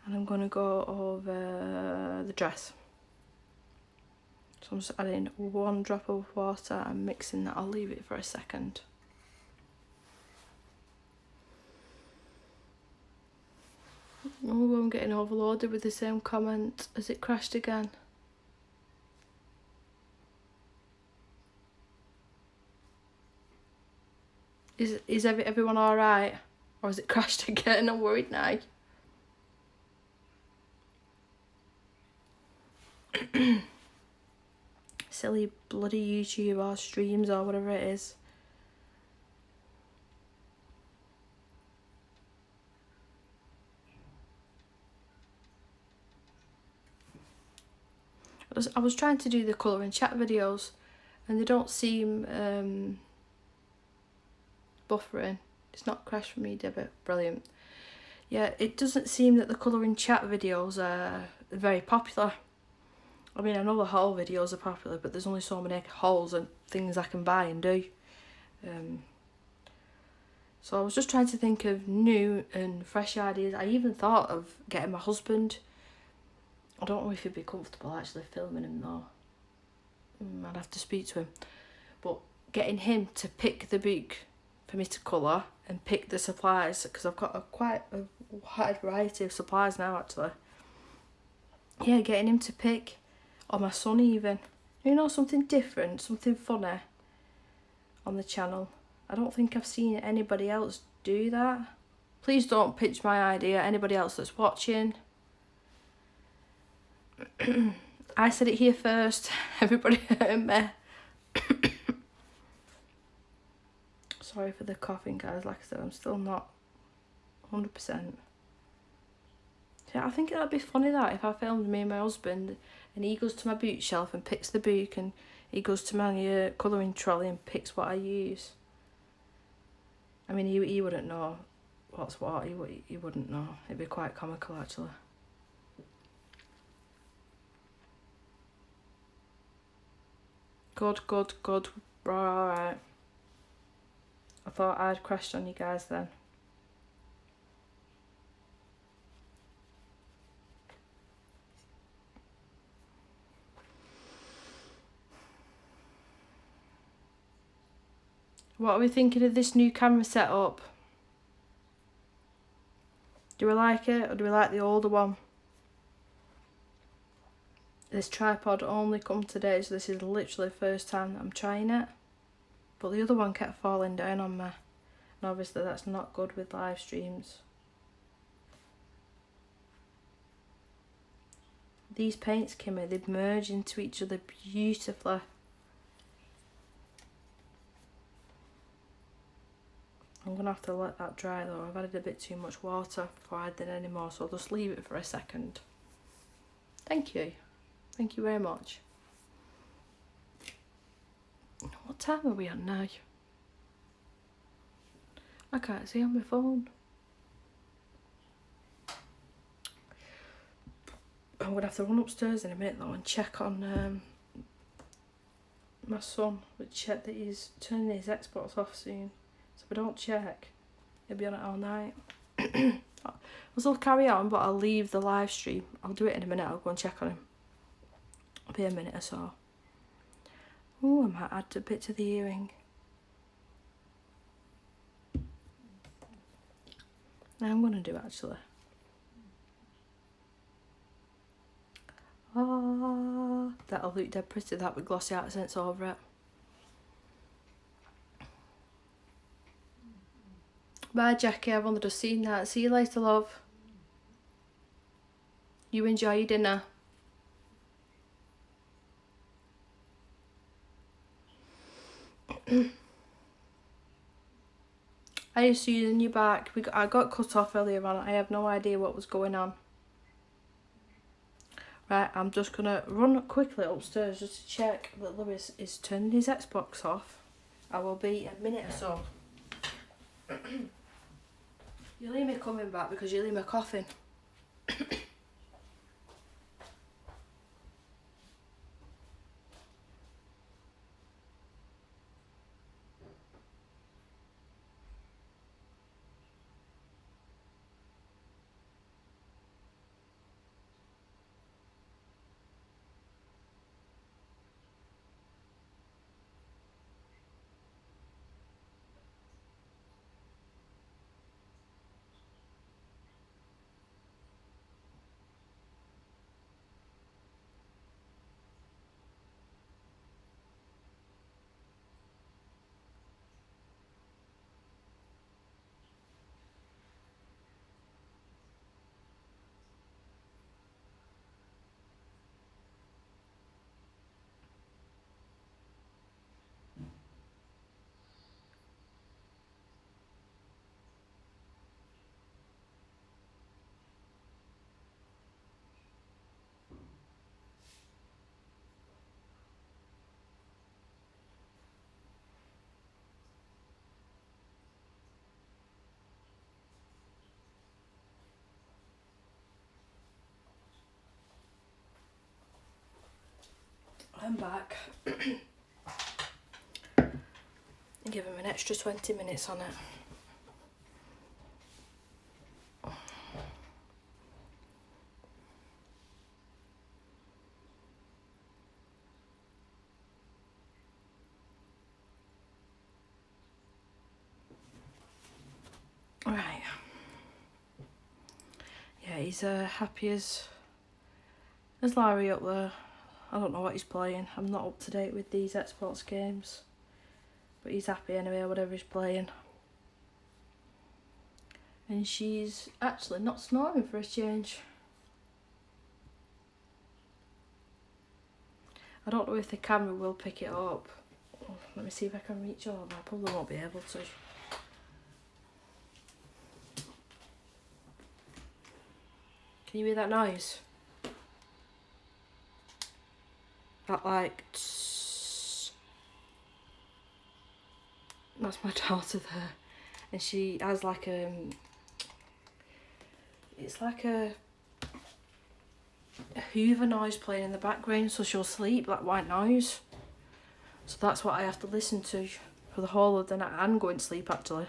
And I'm gonna go over the dress. So I'm just adding 1 drop of water and mixing that. I'll leave it for a second. Oh, I'm getting overloaded with the same comment. Has it crashed again? Is everyone alright? Or has it crashed again? I'm worried now. Silly bloody YouTube or streams or whatever it is. I was trying to do the colour and chat videos and they don't seem buffering. It's not crashed for me, Debbie. Brilliant. Yeah, it doesn't seem that the colour and chat videos are very popular. I mean, I know the haul videos are popular, but there's only so many hauls and things I can buy and do. So I was just trying to think of new and fresh ideas. I even thought of getting my husband. I don't know if he'd be comfortable actually filming him though. I'd have to speak to him. But getting him to pick the book for me to colour and pick the supplies, because I've got quite a wide variety of supplies now actually. Yeah, getting him to pick, or my son even. You know, something different, something funny on the channel. I don't think I've seen anybody else do that. Please don't pitch my idea, anybody else that's watching. I said it here first, everybody heard me. Sorry for the coughing, guys. Like I said, I'm still not 100%. Yeah, I think that'd be funny that if I filmed me and my husband and he goes to my bookshelf and picks the book and he goes to my colouring trolley and picks what I use. I mean, he wouldn't know what's what. He wouldn't know. It'd be quite comical actually. Good. We're alright. I thought I'd crashed on you guys then. What are we thinking of this new camera setup? Do we like it or do we like the older one? This tripod only come today, so this is literally the first time that I'm trying it. But the other one kept falling down on me. And obviously that's not good with live streams. These paints, Kimmy, they merge into each other beautifully. I'm going to have to let that dry though. I've added a bit too much water before I add any more, so I'll just leave it for a second. Thank you. Thank you very much. What time are we on now? I can't see on my phone. I'm going to have to run upstairs in a minute though and check on my son. But check that he's turning his Xbox off soon. So if I don't check, he'll be on it all night. I'll still carry on, but I'll leave the live stream. I'll do it in a minute. I'll go and check on him. It'll be a minute or so. Oh, I might add a bit to the earring. I'm going to do actually. Ah, that'll look dead pretty, that with glossy accents over it. Bye Jackie, I've only just seen that. See you later, love. You enjoy your dinner. I assume you're back. I got cut off earlier on. I have no idea what was going on. Right, I'm just gonna run quickly upstairs just to check that Lewis is turning his Xbox off. I will be a minute or so. You'll hear me coming back because you'll hear me coughing. I'm back. Give him an extra 20 minutes on it. Right. Yeah, he's happy as Larry up there. I don't know what he's playing. I'm not up to date with these Xbox games. But he's happy anyway, whatever he's playing. And she's actually not snoring for a change. I don't know if the camera will pick it up. Let me see if I can reach over. I probably won't be able to. Can you hear that noise? That like... That's my daughter there. And she has like it's like a Hoover noise playing in the background, so she'll sleep, like white noise. So that's what I have to listen to for the whole of the night. I'm going to sleep actually.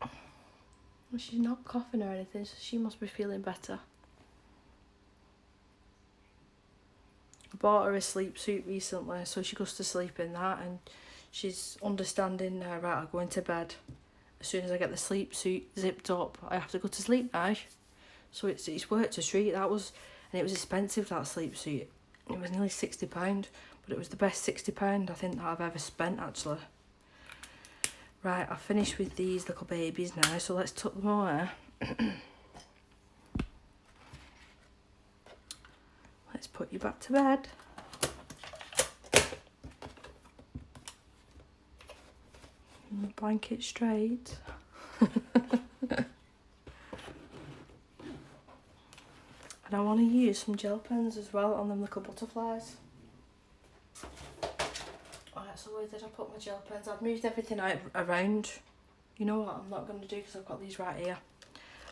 Well, she's not coughing or anything, so she must be feeling better. I bought her a sleep suit recently, so she goes to sleep in that, and she's understanding now, right, I'll go into bed. As soon as I get the sleep suit zipped up, I have to go to sleep now. So it's worked a treat. That was, and it was expensive, that sleep suit. It was nearly £60, but it was the best £60 I think that I've ever spent actually. Right, I've finished with these little babies now, so let's tuck them away. Let's put you back to bed. Blanket straight. And I want to use some gel pens as well on them little butterflies. Alright, so where did I put my gel pens? I've moved everything out around. You know what I'm not going to do, because I've got these right here.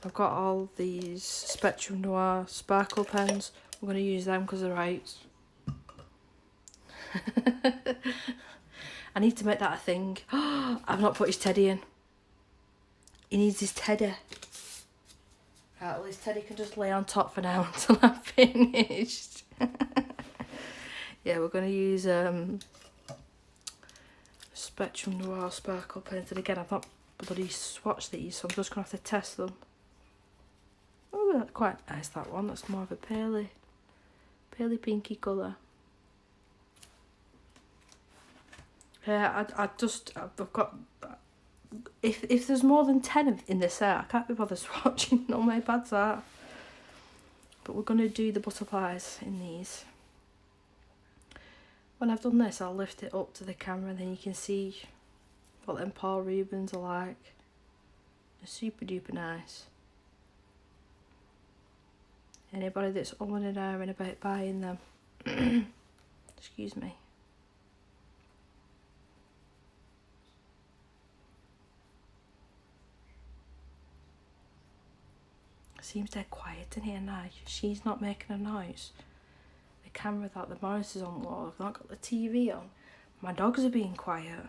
I've got all these Spectrum Noir sparkle pens. I'm going to use them because they're out. I need to make that a thing. I've not put his teddy in. He needs his teddy. Right, well his teddy can just lay on top for now until I'm finished. Yeah, we're going to use Spectrum Noir sparkle pens. And again, I've not bloody swatched these, so I'm just going to have to test them. Oh, that's quite nice, that one. That's more of a paley pinky colour. Yeah, I've got... If there's more than 10 in this set, I can't be bothered swatching all my pads out. But we're going to do the butterflies in these. When I've done this, I'll lift it up to the camera and then you can see what them Paul Rubens are like. They're super duper nice. Anybody that's umming and ahhing about buying them, excuse me. Seems dead quiet in here now. She's not making a noise. The camera that the monitor's on low, I've not got the TV on. My dogs are being quiet.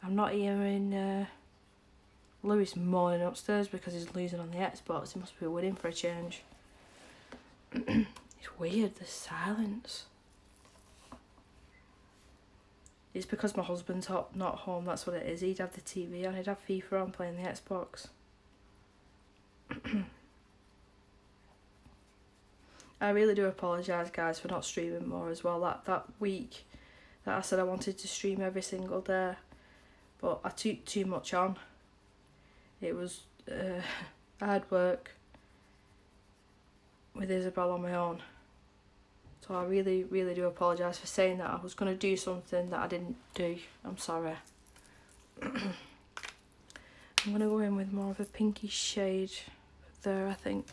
I'm not hearing Lewis moaning upstairs because he's losing on the Xbox. He must be winning for a change. It's weird, the silence. It's because my husband's not home, that's what it is. He'd have the TV on, he'd have FIFA on playing the Xbox. I really do apologise guys for not streaming more as well. That week that I said I wanted to stream every single day, but I took too much on. It was hard work with Isabel on my own. So I really do apologise for saying that. I was going to do something that I didn't do. I'm sorry. I'm going to go in with more of a pinky shade there, I think.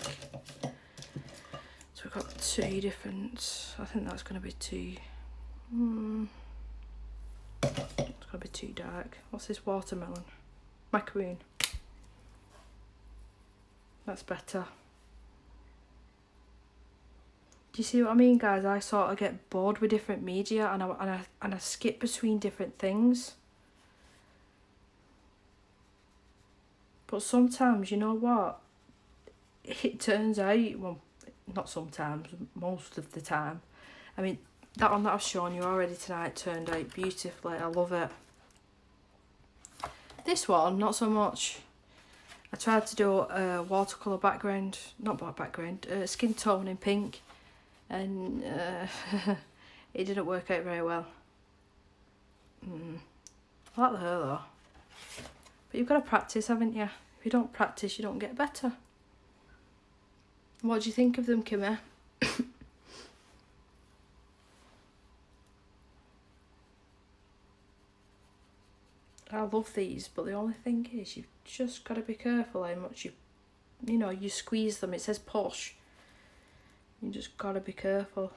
So we've got two different, I think that's going to be too, it's going to be too dark. What's this, watermelon? Macaroon. That's better. you see what I mean, guys? I sort of get bored with different media, and I skip between different things. But sometimes, you know what? It turns out, well, not sometimes, most of the time. I mean, that one that I've shown you already tonight turned out beautifully. I love it. This one, not so much. I tried to do a watercolour background, skin tone in pink, and it didn't work out very well. I like the hair though. But you've got to practice, haven't you? If you don't practice, you don't get better. What do you think of them, Kimmy? I love these, but the only thing is you've just got to be careful how much you squeeze them. It says push. You just got to be careful.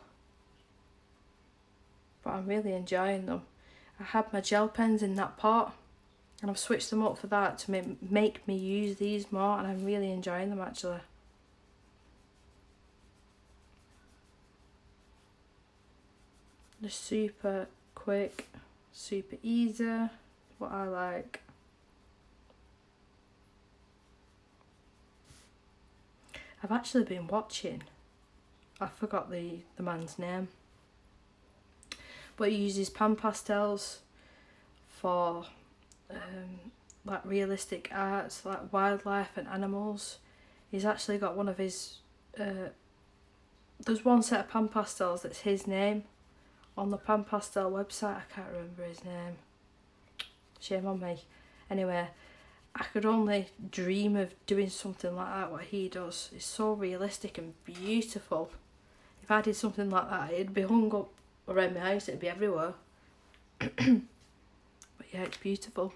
But I'm really enjoying them. I had my gel pens in that pot, and I've switched them up for that to make me use these more, and I'm really enjoying them actually. They're super quick, super easy, what I like. I've actually been watching, I forgot the man's name, but he uses pan pastels for like realistic arts, like wildlife and animals. He's actually got one of his, there's one set of pan pastels that's his name on the pan pastel website. I can't remember his name, shame on me. Anyway, I could only dream of doing something like that. What he does is so realistic and beautiful. If I did something like that, it'd be hung up around my house, it'd be everywhere. But yeah, it's beautiful.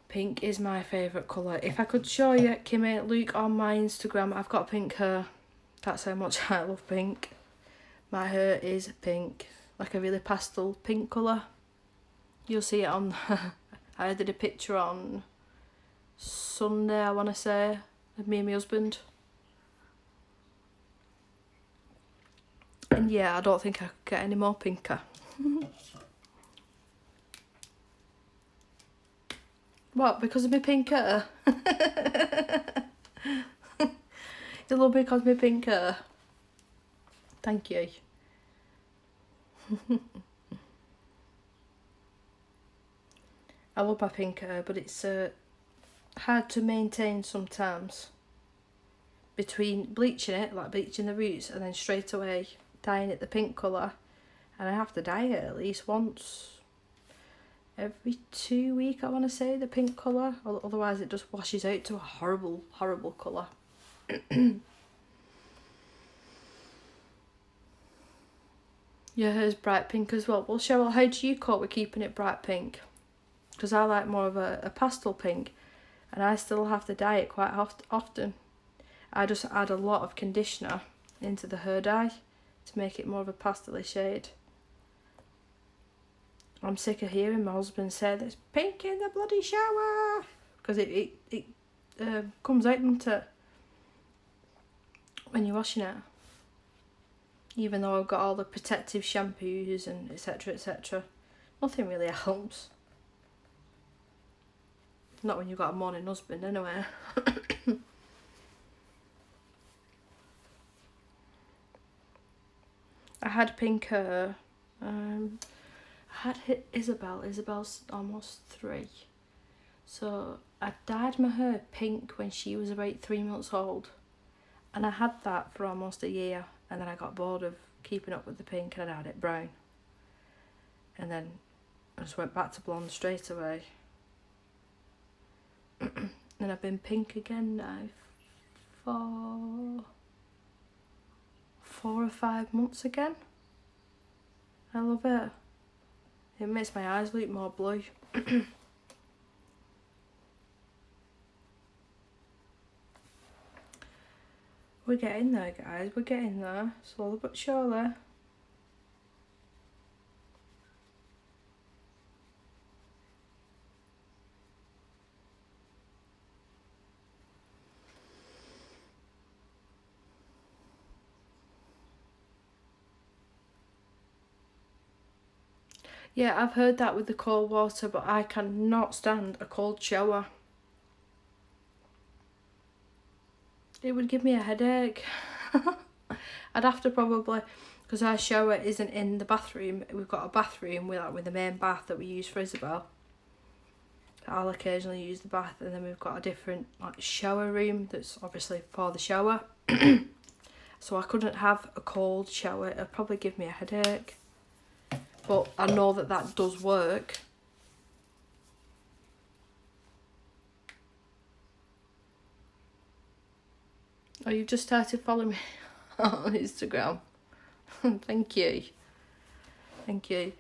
Pink is my favourite colour. If I could show you, Kimmy, Luke, on my Instagram, I've got pink hair. That's how much I love pink. My hair is pink, like a really pastel pink colour. You'll see it on, I did a picture on Sunday, I want to say, of me and my husband. And yeah, I don't think I could get any more pinker. What, because of my pink hair? You love me because of my pink hair? Thank you. I love my pink hair, but it's hard to maintain sometimes. Between bleaching it, like bleaching the roots, and then straight away dyeing it the pink colour. And I have to dye it at least once every 2 weeks, I want to say, the pink colour. Otherwise it just washes out to a horrible, horrible colour. Your hair's bright pink as well. Well, Cheryl, how do you cope with keeping it bright pink? Because I like more of a pastel pink, and I still have to dye it quite often. I just add a lot of conditioner into the hair dye to make it more of a pastel-y shade. I'm sick of hearing my husband say there's pink in the bloody shower, because it comes out, doesn't it, when you're washing it. Even though I've got all the protective shampoos and etc, etc, nothing really helps. Not when you've got a morning husband, anyway. I had pink hair. I had hit Isabel. Isabel's almost 3. So I dyed my hair pink when she was about 3 months old. And I had that for almost a year. And then I got bored of keeping up with the pink and I dyed it brown. And then I just went back to blonde straight away. And I've been pink again now for 4 or 5 months again. I love it. It makes my eyes look more blue. We're getting there, guys. We're getting there. Slowly but surely. Yeah, I've heard that with the cold water, but I cannot stand a cold shower. It would give me a headache. I'd have to probably, because our shower isn't in the bathroom. We've got a bathroom with the main bath that we use for Isabel. I'll occasionally use the bath, and then we've got a different like shower room that's obviously for the shower. So I couldn't have a cold shower. It'd probably give me a headache. But I know that that does work. Oh, you've just started following me on Instagram. Thank you. Thank you.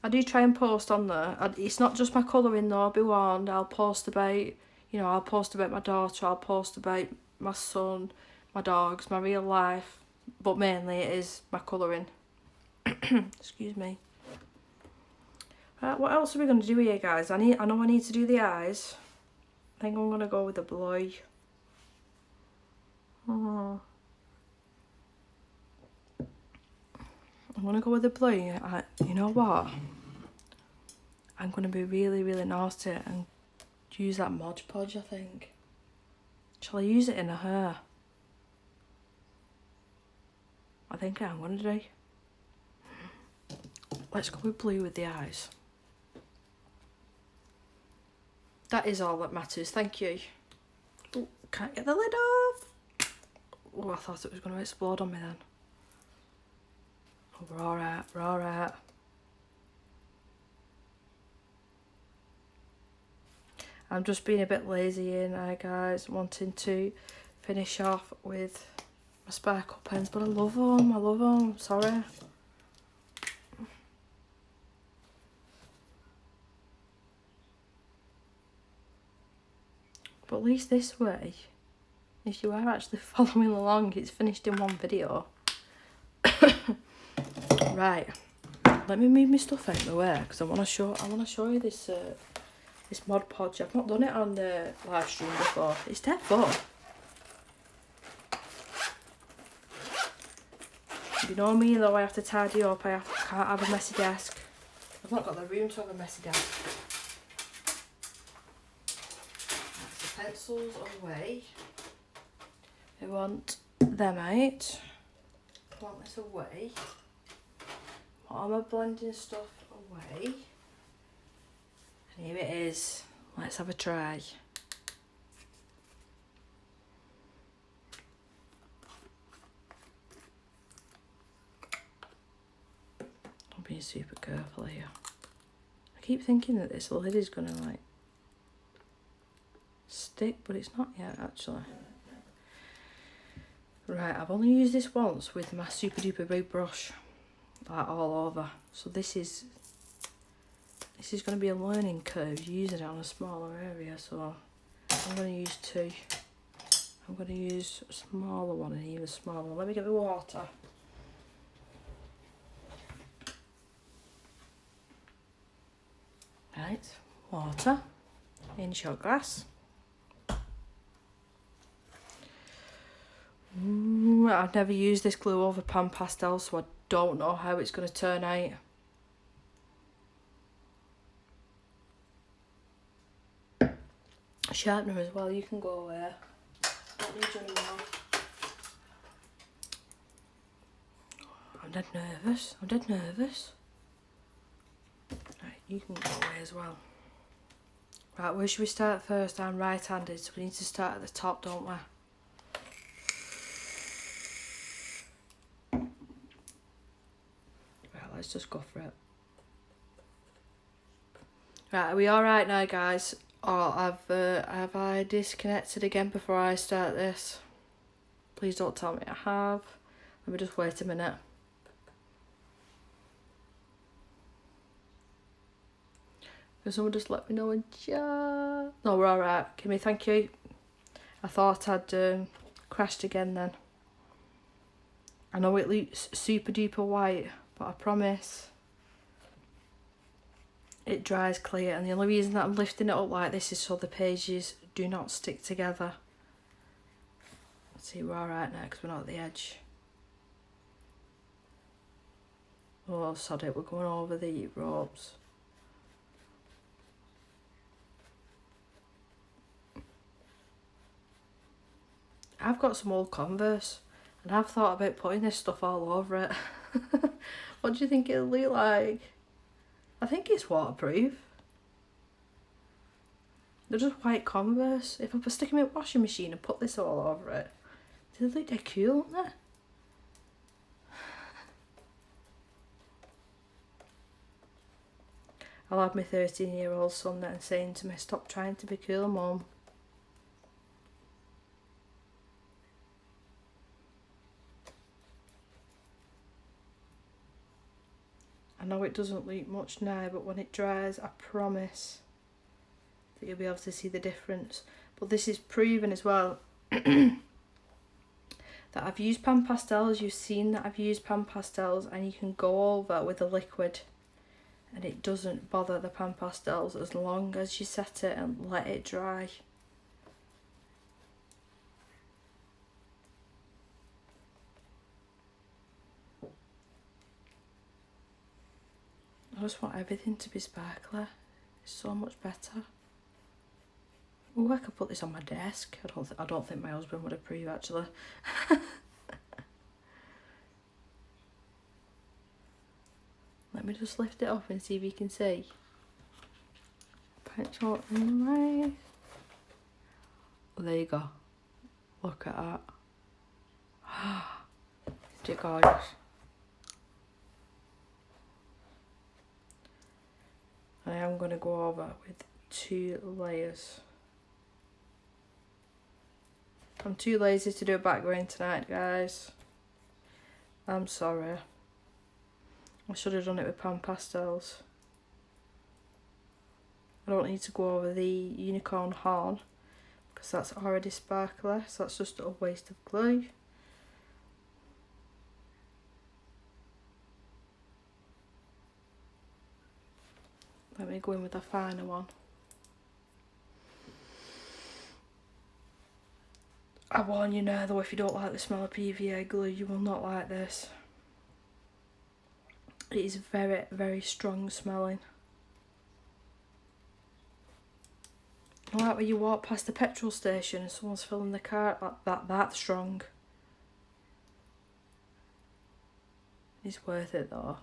I do try and post on there. It's not just my colouring though, be warned. I'll post about, I'll post about my daughter, I'll post about my son, my dogs, my real life. But mainly it is my colouring. Excuse me. What else are we going to do here, guys? I know I need to do the eyes. I think I'm going to go with the blue. Oh. I'm going to go with the blue. You know what? I'm going to be really, really nasty and use that Mod Podge, I think. Shall I use it in her hair? I think I'm going to do. Let's go with blue with the eyes. That is all that matters. Thank you. Oh, can't get the lid off. Oh, I thought it was going to explode on me then. Oh, we're alright, we're alright. I'm just being a bit lazy here now, guys, wanting to finish off with my sparkle pens, but I love them, sorry. But at least this way, if you are actually following along, it's finished in one video. Right, let me move my stuff out of the way because I want to show you this this Mod Podge. I've not done it on the live stream before. It's dead fun. You know me though, I have to tidy up. Can't have a messy desk. I've not got the room to have a messy desk. That's the pencils away. I want them out. I want this away. All my blending stuff away. And here it is. Let's have a try. I'm being super careful here. I keep thinking that this lid is gonna like stick, but it's not yet actually. Right, I've only used this once with my super duper big brush, like all over. So this is going to be a learning curve using it on a smaller area. So I'm going to use two. I'm going to use a smaller one and even smaller one. Let me get the water. Right, water in shot glass. I've never used this glue over pan pastel, so I don't know how it's going to turn out. Sharpener as well, you can go away. Don't need you anymore. I'm dead nervous. Right, you can go away as well. Right, where should we start first? I'm right-handed, so we need to start at the top, don't we? Let's just go for it. Right, are we alright now, guys? Or have I disconnected again before I start this? Please don't tell me I have. Let me just wait a minute. Can someone just let me know in chat? No, we're alright. Kimmy, thank you. I thought I'd crashed again then. I know it looks super duper white, but I promise it dries clear, and the only reason that I'm lifting it up like this is so the pages do not stick together. Let's see, we're alright now because we're not at the edge. Oh, sod it, we're going over the ropes. I've got some old Converse and I've thought about putting this stuff all over it. What do you think it'll look like? I think it's waterproof. They're just white Converse. If I stick them in a washing machine and put this all over it, they look dead cool, don't they? I'll have my 13-year-old son then saying to me, stop trying to be cool, Mum. I know it doesn't look much now, but when it dries, I promise that you'll be able to see the difference. But this is proven as well that I've used pan pastels. You've seen that I've used pan pastels, and you can go over with a liquid and it doesn't bother the pan pastels as long as you set it and let it dry. I just want everything to be sparkly. It's so much better. Oh, I could put this on my desk. I don't think my husband would approve, actually. Let me just lift it up and see if you can see. Pinch out in the right. Oh, there you go. Look at that. Isn't it gorgeous? I am going to go over with 2 layers. I'm too lazy to do a background tonight, guys. I'm sorry. I should have done it with pan pastels. I don't need to go over the unicorn horn because that's already sparkly, so that's just a waste of glue. Let me go in with a finer one. I warn you now though, if you don't like the smell of PVA glue, you will not like this. It is very, very strong smelling. Like when you walk past the petrol station and someone's filling the car, that strong. It's worth it though.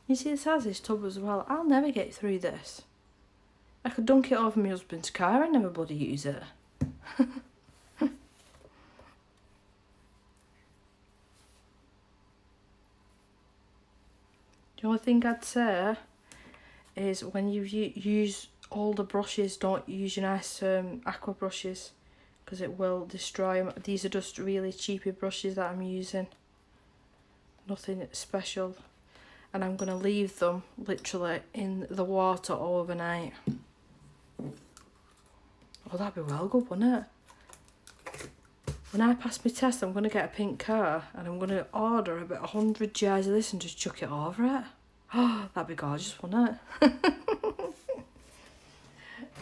You see, this has this tub as well. I'll never get through this. I could dunk it over my husband's car and never bloody use it. The only thing I'd say is when you use all the brushes, don't use your nice aqua brushes because it will destroy them. These are just really cheapy brushes that I'm using. Nothing special. And I'm going to leave them literally in the water overnight. Oh, that'd be well good, wouldn't it? When I pass my test, I'm going to get a pink car and I'm going to order about 100 jars of this and just chuck it over it. Oh, that'd be gorgeous, wouldn't it?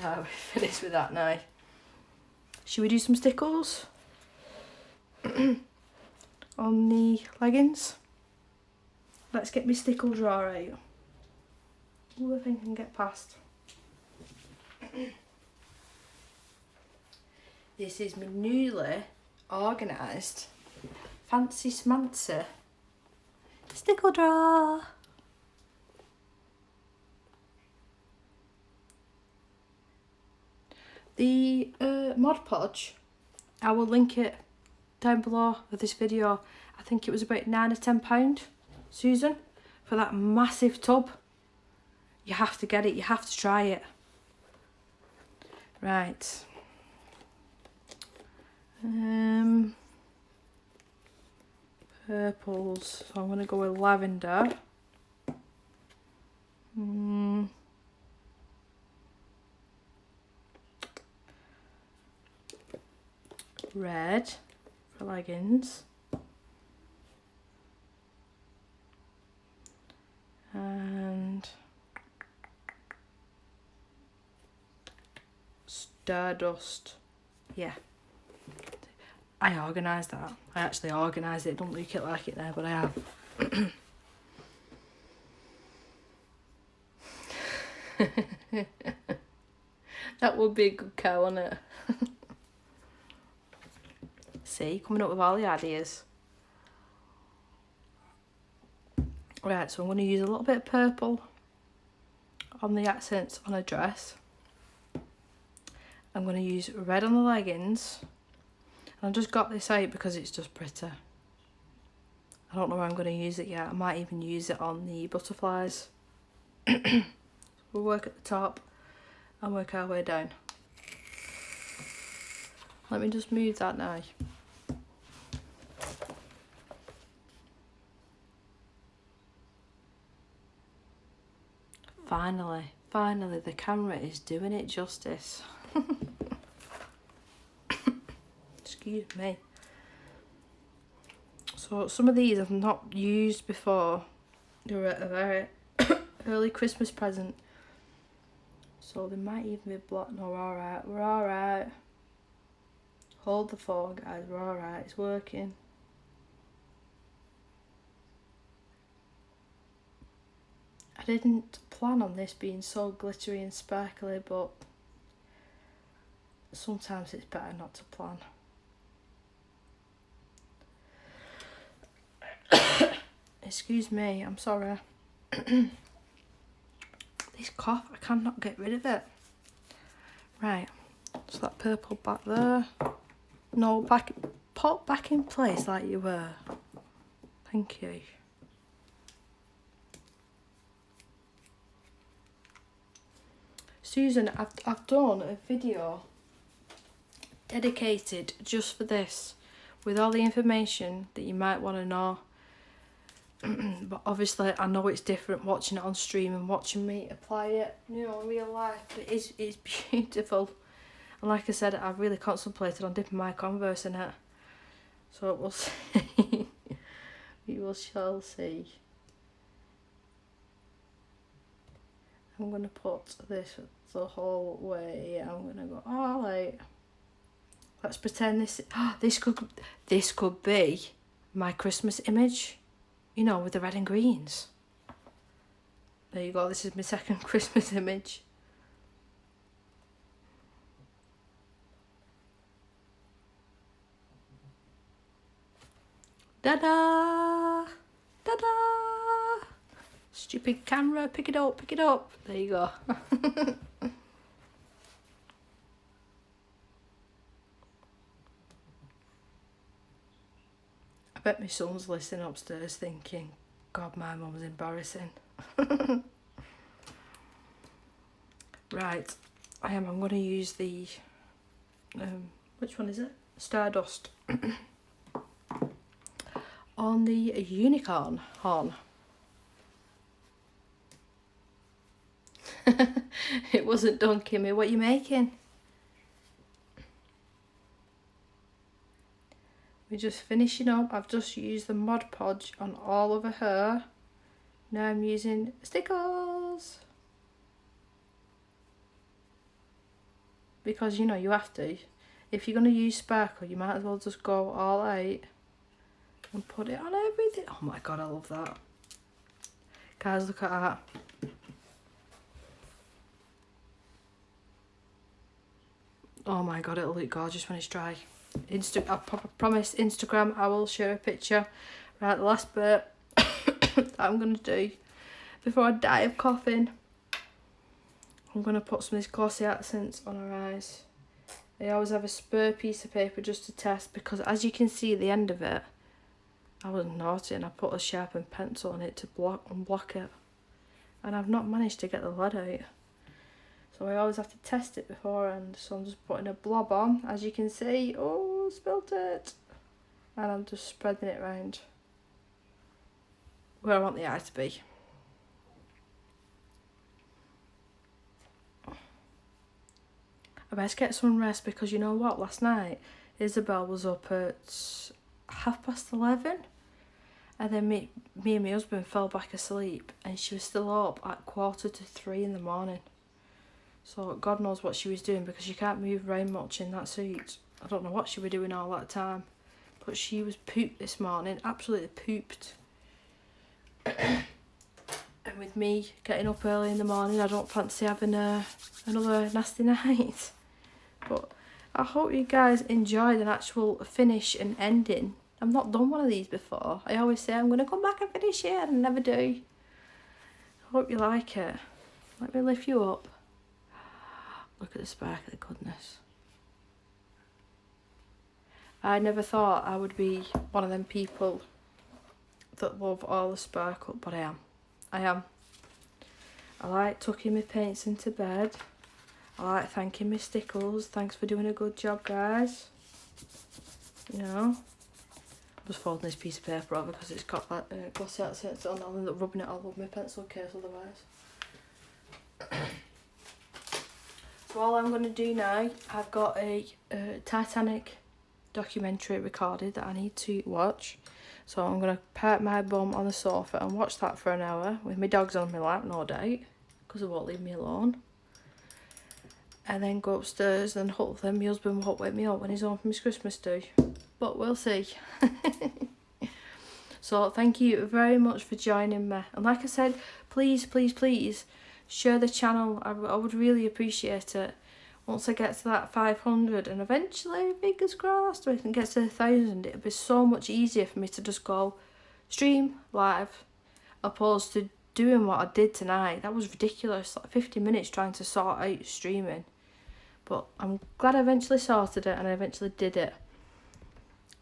Right, we're finished with that now. Should we do some stickles on the leggings? Let's get my stickle drawer out. Oh, I think I can get past. This is my newly organised fancy smancy stickle drawer. The Mod Podge, I will link it down below with this video. I think it was about £9 or £10, Susan, for that massive tub. You have to get it, you have to try it. Right. Purples, so I'm going to go with lavender. Red for leggings. And Stardust yeah. I organised that. I actually organised it. Don't look it like it there, but I have. That would be a good cow, wouldn't it? See, coming up with all the ideas. Right, so I'm going to use a little bit of purple on the accents on a dress. I'm going to use red on the leggings. And I've just got this out because it's just pretty. I don't know where I'm going to use it yet. I might even use it on the butterflies. We'll work at the top and work our way down. Let me just move that now. Finally the camera is doing it justice. Excuse me. So some of these I've not used before. They're a very early Christmas present. So they might even be blocked. No, we're alright. We're alright. Hold the phone, guys. We're alright. It's working. I didn't plan on this being so glittery and sparkly, but sometimes it's better not to plan. Excuse me, I'm sorry. This cough, I cannot get rid of it. Right, so that purple back there. No, pop back in place like you were. Thank you. Susan, I've done a video dedicated just for this, with all the information that you might want to know. But obviously I know it's different watching it on stream and watching me apply it, you know, in real life. But it's beautiful. And like I said, I've really contemplated on dipping my Converse in it. So we'll see. shall see. I'm going to put this the whole way. I'm going to go all out. Let's pretend this could be my Christmas image. You know, with the red and greens. There you go, this is my second Christmas image. Da-da! Da-da! Stupid camera, pick it up, pick it up. There you go. I bet my son's listening upstairs thinking, God, my mum's embarrassing. Right, I'm going to use the, which one is it? Stardust. On the unicorn horn. It wasn't done, Kimmy. What are you making? We're just finishing up. I've just used the Mod Podge on all over her. Now I'm using stickers. Because, you know, you have to. If you're going to use sparkle, you might as well just go all out and put it on everything. Oh my God, I love that. Guys, look at that. Oh my God, it'll look gorgeous when it's dry. I promise Instagram I will share a picture. Right, the last bit that I'm going to do before I die of coughing, I'm going to put some of this glossy accents on her eyes. I always have a spare piece of paper just to test, because as you can see at the end of it, I was naughty and I put a sharpened pencil on it to unblock it, and I've not managed to get the lead out. So I always have to test it beforehand. So I'm just putting a blob on, as you can see. Oh, spilt it. And I'm just spreading it around where I want the eye to be. I best get some rest, because you know what? Last night, Isabel was up at 11:30. And then me and my husband fell back asleep. And she was still up at 2:45 in the morning. So God knows what she was doing, because she can't move around much in that suit. I don't know what she was doing all that time, but she was pooped this morning, absolutely pooped. And with me getting up early in the morning, I don't fancy having another nasty night. But I hope you guys enjoyed an actual finish and ending. I've not done one of these before. I always say I'm going to come back and finish it, and I never do. I hope you like it. Let me lift you up. Look at the sparkly goodness. I never thought I would be one of them people that love all the sparkle, but I am. I am. I like tucking my paints into bed. I like thanking my stickles. Thanks for doing a good job, guys. You know, I'm just folding this piece of paper over because it's got that glossy accents on. I'll end up rubbing it all over my pencil case otherwise. So all I'm going to do now, I've got a Titanic documentary recorded that I need to watch. So I'm going to park my bum on the sofa and watch that for an hour with my dogs on my lap, no doubt, because they won't leave me alone. And then go upstairs and hopefully my husband won't wake me up when he's home from his Christmas do. But we'll see. So thank you very much for joining me. And like I said, please, please, please share the channel. I would really appreciate it. Once I get to that 500 and eventually, fingers crossed, we can get to 1,000, it'll be so much easier for me to just go stream live opposed to doing what I did tonight. That was ridiculous, like 50 minutes trying to sort out streaming. But I'm glad I eventually sorted it and I eventually did it.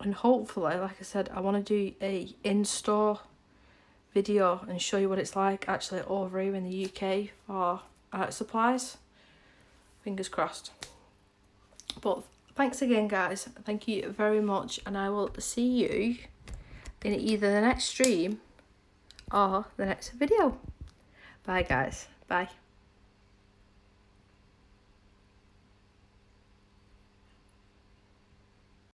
And hopefully, like I said, I want to do a in-store video and show you what it's like actually over here in the UK for art supplies. Fingers crossed. But thanks again, guys. Thank you very much, and I will see you in either the next stream or the next video. Bye, guys. Bye.